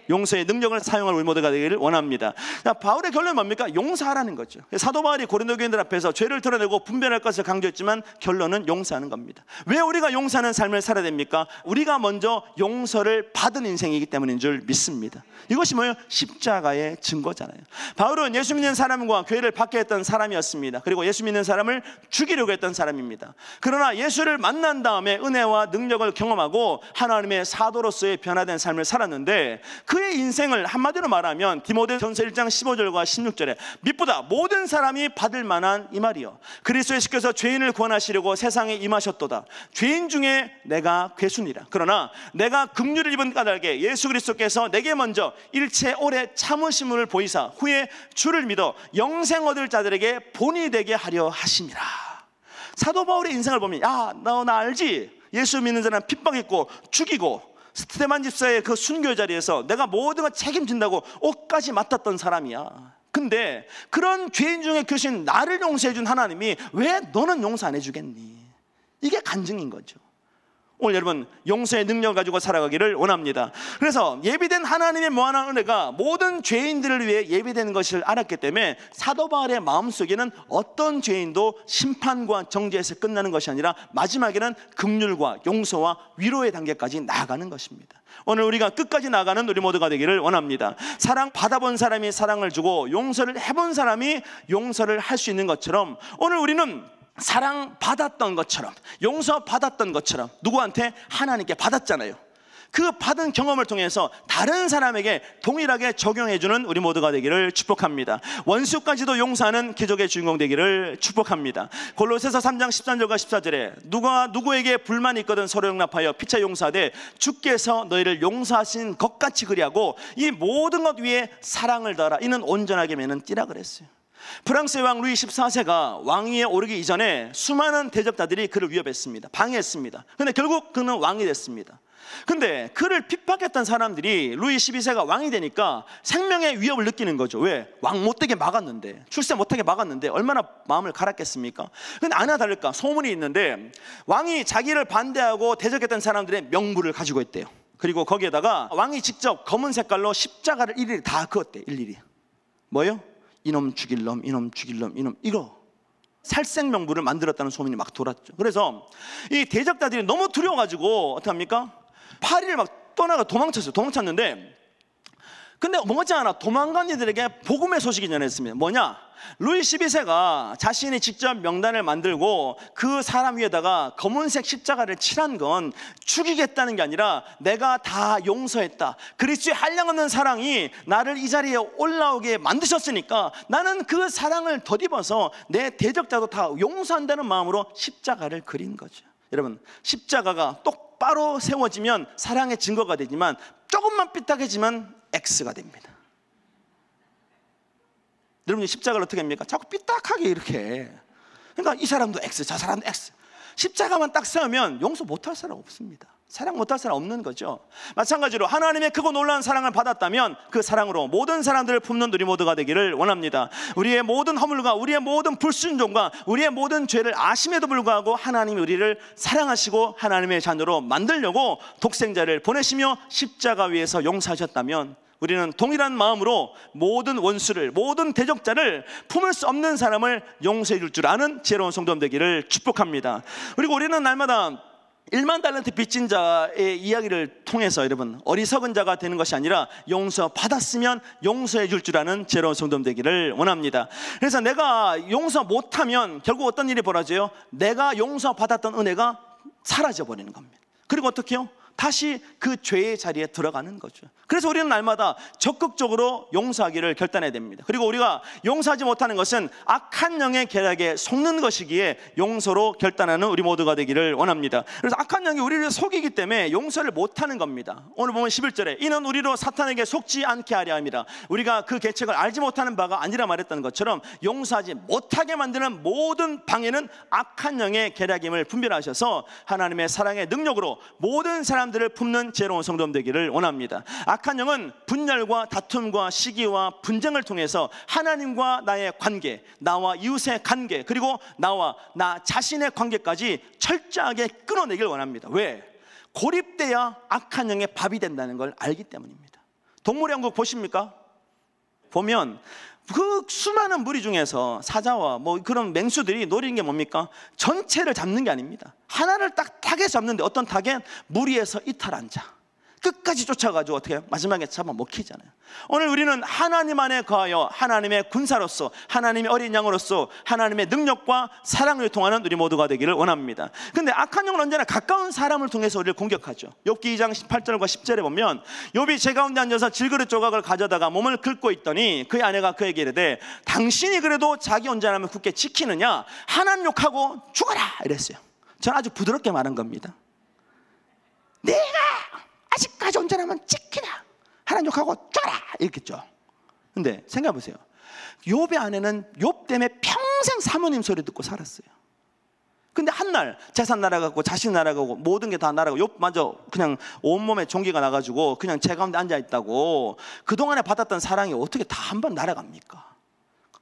A: 용서의 능력을 사용할 우리 모두가 되기를 원합니다. 바울의 결론은 뭡니까? 용서하라는 거죠. 사도 바울이 고린도 교인들 앞에서 죄를 드러내고 분별할 것을 강조했지만 결론은 용서하는 겁니다. 왜 우리가 용서하는 삶을 살아야 됩니까? 우리가 먼저 용서를 받은 인생이기 때문인 줄 믿습니다. 이것이 뭐예요? 십자가의 증거잖아요. 바울은 예수 믿는 사람과 교회를 받게 했던 사람이었습니다. 그리고 예수 믿는 사람을 죽이려고 했던 사람입니다. 그러나 예수를 만난 다음에 은혜와 능력을 경험하고 하나님의 사도로서의 변화된 삶을 살았는데 그의 인생을 한마디로 말하면 디모데전서 1장 15절과 16절에 미쁘다 모든 사람이 받을 만한 이 말이요 그리스도 예수께서 죄인을 구원하시려고 세상에 임하셨도다. 죄인 중에 내가 괴순이라. 그러나 내가 긍휼을 입은 까닭에 예수 그리스도께서 내게 먼저 일체 오래 참으심을 보이사 후에 주를 믿어 영생 얻을 자들에게 본이 되게 하려 하심이라. 사도 바울의 인생을 보면 너 나 알지? 예수 믿는 자는 핍박했고 죽이고 스테반 집사의 그 순교 자리에서 내가 모든 걸 책임진다고 옷까지 맡았던 사람이야. 근데 그런 죄인 중에 계신 나를 용서해 준 하나님이 왜 너는 용서 안 해주겠니? 이게 간증인 거죠. 오늘 여러분 용서의 능력을 가지고 살아가기를 원합니다. 그래서 예비된 하나님의 무한한 은혜가 모든 죄인들을 위해 예비된 것을 알았기 때문에 사도 바울의 마음속에는 어떤 죄인도 심판과 정죄에서 끝나는 것이 아니라 마지막에는 긍휼과 용서와 위로의 단계까지 나아가는 것입니다. 오늘 우리가 끝까지 나아가는 우리 모두가 되기를 원합니다. 사랑 받아본 사람이 사랑을 주고 용서를 해본 사람이 용서를 할 수 있는 것처럼 오늘 우리는 사랑받았던 것처럼 용서받았던 것처럼 누구한테? 하나님께 받았잖아요. 그 받은 경험을 통해서 다른 사람에게 동일하게 적용해주는 우리 모두가 되기를 축복합니다. 원수까지도 용서하는 기적의 주인공 되기를 축복합니다. 골로새서 3장 13절과 14절에 누가 누구에게 불만이 있거든 서로 용납하여 피차 용서하되 주께서 너희를 용서하신 것 같이 그리하고 이 모든 것 위에 사랑을 더하라. 이는 온전하게 매는 띠라 그랬어요. 프랑스의 왕 루이 14세가 왕위에 오르기 이전에 수많은 대적자들이 그를 위협했습니다. 방해했습니다. 근데 결국 그는 왕이 됐습니다. 근데 그를 핍박했던 사람들이 루이 12세가 왕이 되니까 생명의 위협을 느끼는 거죠. 왜? 왕 못되게 막았는데, 출세 못하게 막았는데 얼마나 마음을 갈았겠습니까? 근데 아니나 다를까 소문이 있는데 왕이 자기를 반대하고 대적했던 사람들의 명부를 가지고 있대요. 그리고 거기에다가 왕이 직접 검은 색깔로 십자가를 일일이 다 그었대요. 일일이. 뭐예요? 이놈 죽일 놈, 이놈 죽일 놈, 이놈, 이거 살생명부를 만들었다는 소문이 막 돌았죠. 그래서 이 대적자들이 너무 두려워가지고 어떻게 합니까? 파리를 막 떠나가 도망쳤어요. 도망쳤는데 근데 머지않아 도망간 이들에게 복음의 소식이 전했습니다. 뭐냐? 루이 12세가 자신이 직접 명단을 만들고 그 사람 위에다가 검은색 십자가를 칠한 건 죽이겠다는 게 아니라 내가 다 용서했다. 그리스도의 한량없는 사랑이 나를 이 자리에 올라오게 만드셨으니까 나는 그 사랑을 덧입어서 내 대적자도 다 용서한다는 마음으로 십자가를 그린 거죠. 여러분, 십자가가 똑바로 세워지면 사랑의 증거가 되지만 조금만 삐딱해지면 X가 됩니다. 여러분이 십자가를 어떻게 합니까? 자꾸 삐딱하게 이렇게. 그러니까 이 사람도 X, 저 사람도 X. 십자가만 딱 세우면 용서 못할 사람 없습니다. 사랑 못할 사람 없는 거죠. 마찬가지로 하나님의 크고 놀라운 사랑을 받았다면 그 사랑으로 모든 사람들을 품는 우리 모두가 되기를 원합니다. 우리의 모든 허물과 우리의 모든 불순종과 우리의 모든 죄를 아심에도 불구하고 하나님이 우리를 사랑하시고 하나님의 자녀로 만들려고 독생자를 보내시며 십자가 위에서 용서하셨다면 우리는 동일한 마음으로 모든 원수를, 모든 대적자를 품을 수 없는 사람을 용서해 줄 줄 아는 지혜로운 성도 되기를 축복합니다. 그리고 우리는 날마다 1만 달란트 빚진 자의 이야기를 통해서 여러분 어리석은 자가 되는 것이 아니라 용서 받았으면 용서해 줄 줄 아는 지혜로운 성도 되기를 원합니다. 그래서 내가 용서 못하면 결국 어떤 일이 벌어져요? 내가 용서 받았던 은혜가 사라져 버리는 겁니다. 그리고 어떻게 해요? 다시 그 죄의 자리에 들어가는 거죠. 그래서 우리는 날마다 적극적으로 용서하기를 결단해야 됩니다. 그리고 우리가 용서하지 못하는 것은 악한 영의 계략에 속는 것이기에 용서로 결단하는 우리 모두가 되기를 원합니다. 그래서 악한 영이 우리를 속이기 때문에 용서를 못하는 겁니다. 오늘 보면 11절에 이는 우리로 사탄에게 속지 않게 하려 함이라. 우리가 그 계책을 알지 못하는 바가 아니라 말했던 것처럼 용서하지 못하게 만드는 모든 방해는 악한 영의 계략임을 분별하셔서 하나님의 사랑의 능력으로 모든 사람들을 품는 지혜로운 성도 되기를 원합니다. 악한 영은 분열과 다툼과 시기와 분쟁을 통해서 하나님과 나의 관계, 나와 이웃의 관계, 그리고 나와 나 자신의 관계까지 철저하게 끊어내길 원합니다. 왜? 고립돼야 악한 영의 밥이 된다는 걸 알기 때문입니다. 동물의 왕국 보십니까? 보면 그 수많은 무리 중에서 사자와 뭐 그런 맹수들이 노리는 게 뭡니까? 전체를 잡는 게 아닙니다. 하나를 딱 타겟 잡는데 어떤 타겟? 무리에서 이탈한 자 끝까지 쫓아가지고 어떻게 해요? 마지막에 잡아먹히잖아요. 오늘 우리는 하나님 안에 거하여 하나님의 군사로서 하나님의 어린 양으로서 하나님의 능력과 사랑을 통하는 우리 모두가 되기를 원합니다. 근데 악한 영은 언제나 가까운 사람을 통해서 우리를 공격하죠. 욥기 2장 18절과 10절에 보면 욥이 제 가운데 앉아서 질그릇 조각을 가져다가 몸을 긁고 있더니 그의 아내가 그에게 이르되 당신이 그래도 자기 온전함을 굳게 지키느냐 하나님 욕하고 죽어라 이랬어요. 저는 아주 부드럽게 말한 겁니다. 내가 아직까지 온전하면 지키라 하나님 욕하고 죽어라 이랬겠죠. 근데 생각해 보세요. 욥의 아내는 욥 때문에 평생 사모님 소리 듣고 살았어요. 근데 한날 재산 날아가고 자식 날아가고 모든 게 다 날아가고 욥마저 그냥 온몸에 종기가 나가지고 그냥 제 가운데 앉아있다고 그동안에 받았던 사랑이 어떻게 다 한 번 날아갑니까?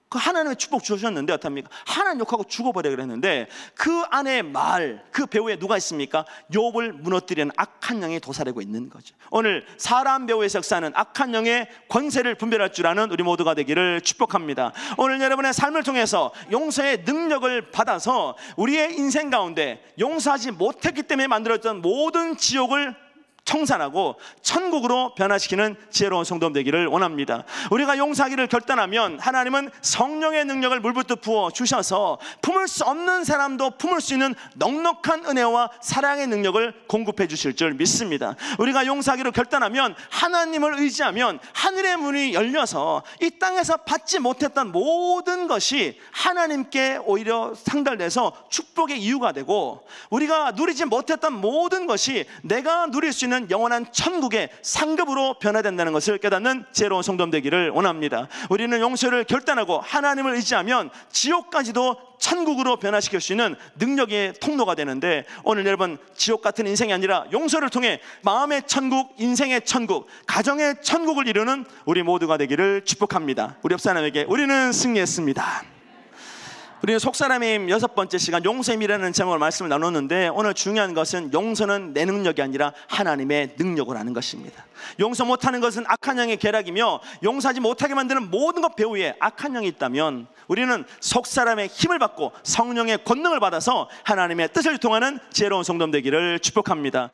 A: 그 하나님의 축복 주셨는데 어떡합니까? 하나님 욕하고 죽어버려 그랬는데 그 아내의 말, 그 배후에 누가 있습니까? 욥을 무너뜨리는 악한 영이 도사리고 있는 거죠. 오늘 사람 배후에서 역사하는 악한 영의 권세를 분별할 줄 아는 우리 모두가 되기를 축복합니다. 오늘 여러분의 삶을 통해서 용서의 능력을 받아서 우리의 인생 가운데 용서하지 못했기 때문에 만들어졌던 모든 지옥을 청산하고 천국으로 변화시키는 지혜로운 성도 되기를 원합니다. 우리가 용서하기를 결단하면 하나님은 성령의 능력을 물붓듯 부어 주셔서 품을 수 없는 사람도 품을 수 있는 넉넉한 은혜와 사랑의 능력을 공급해 주실 줄 믿습니다. 우리가 용서하기를 결단하면 하나님을 의지하면 하늘의 문이 열려서 이 땅에서 받지 못했던 모든 것이 하나님께 오히려 상달돼서 축복의 이유가 되고 우리가 누리지 못했던 모든 것이 내가 누릴 수 있는 영원한 천국의 상급으로 변화된다는 것을 깨닫는 지혜로운 성도 되기를 원합니다. 우리는 용서를 결단하고 하나님을 의지하면 지옥까지도 천국으로 변화시킬 수 있는 능력의 통로가 되는데 오늘 여러분 지옥 같은 인생이 아니라 용서를 통해 마음의 천국, 인생의 천국, 가정의 천국을 이루는 우리 모두가 되기를 축복합니다. 우리 옆 사람에게 우리는 승리했습니다. 우리는 속사람임 6번째 시간 용서임이라는 제목으로 말씀을 나눴는데 오늘 중요한 것은 용서는 내 능력이 아니라 하나님의 능력을 하는 것입니다. 용서 못하는 것은 악한 영의 계략이며 용서하지 못하게 만드는 모든 것 배후에 악한 영이 있다면 우리는 속사람의 힘을 받고 성령의 권능을 받아서 하나님의 뜻을 통하는 지혜로운 성도 되기를 축복합니다.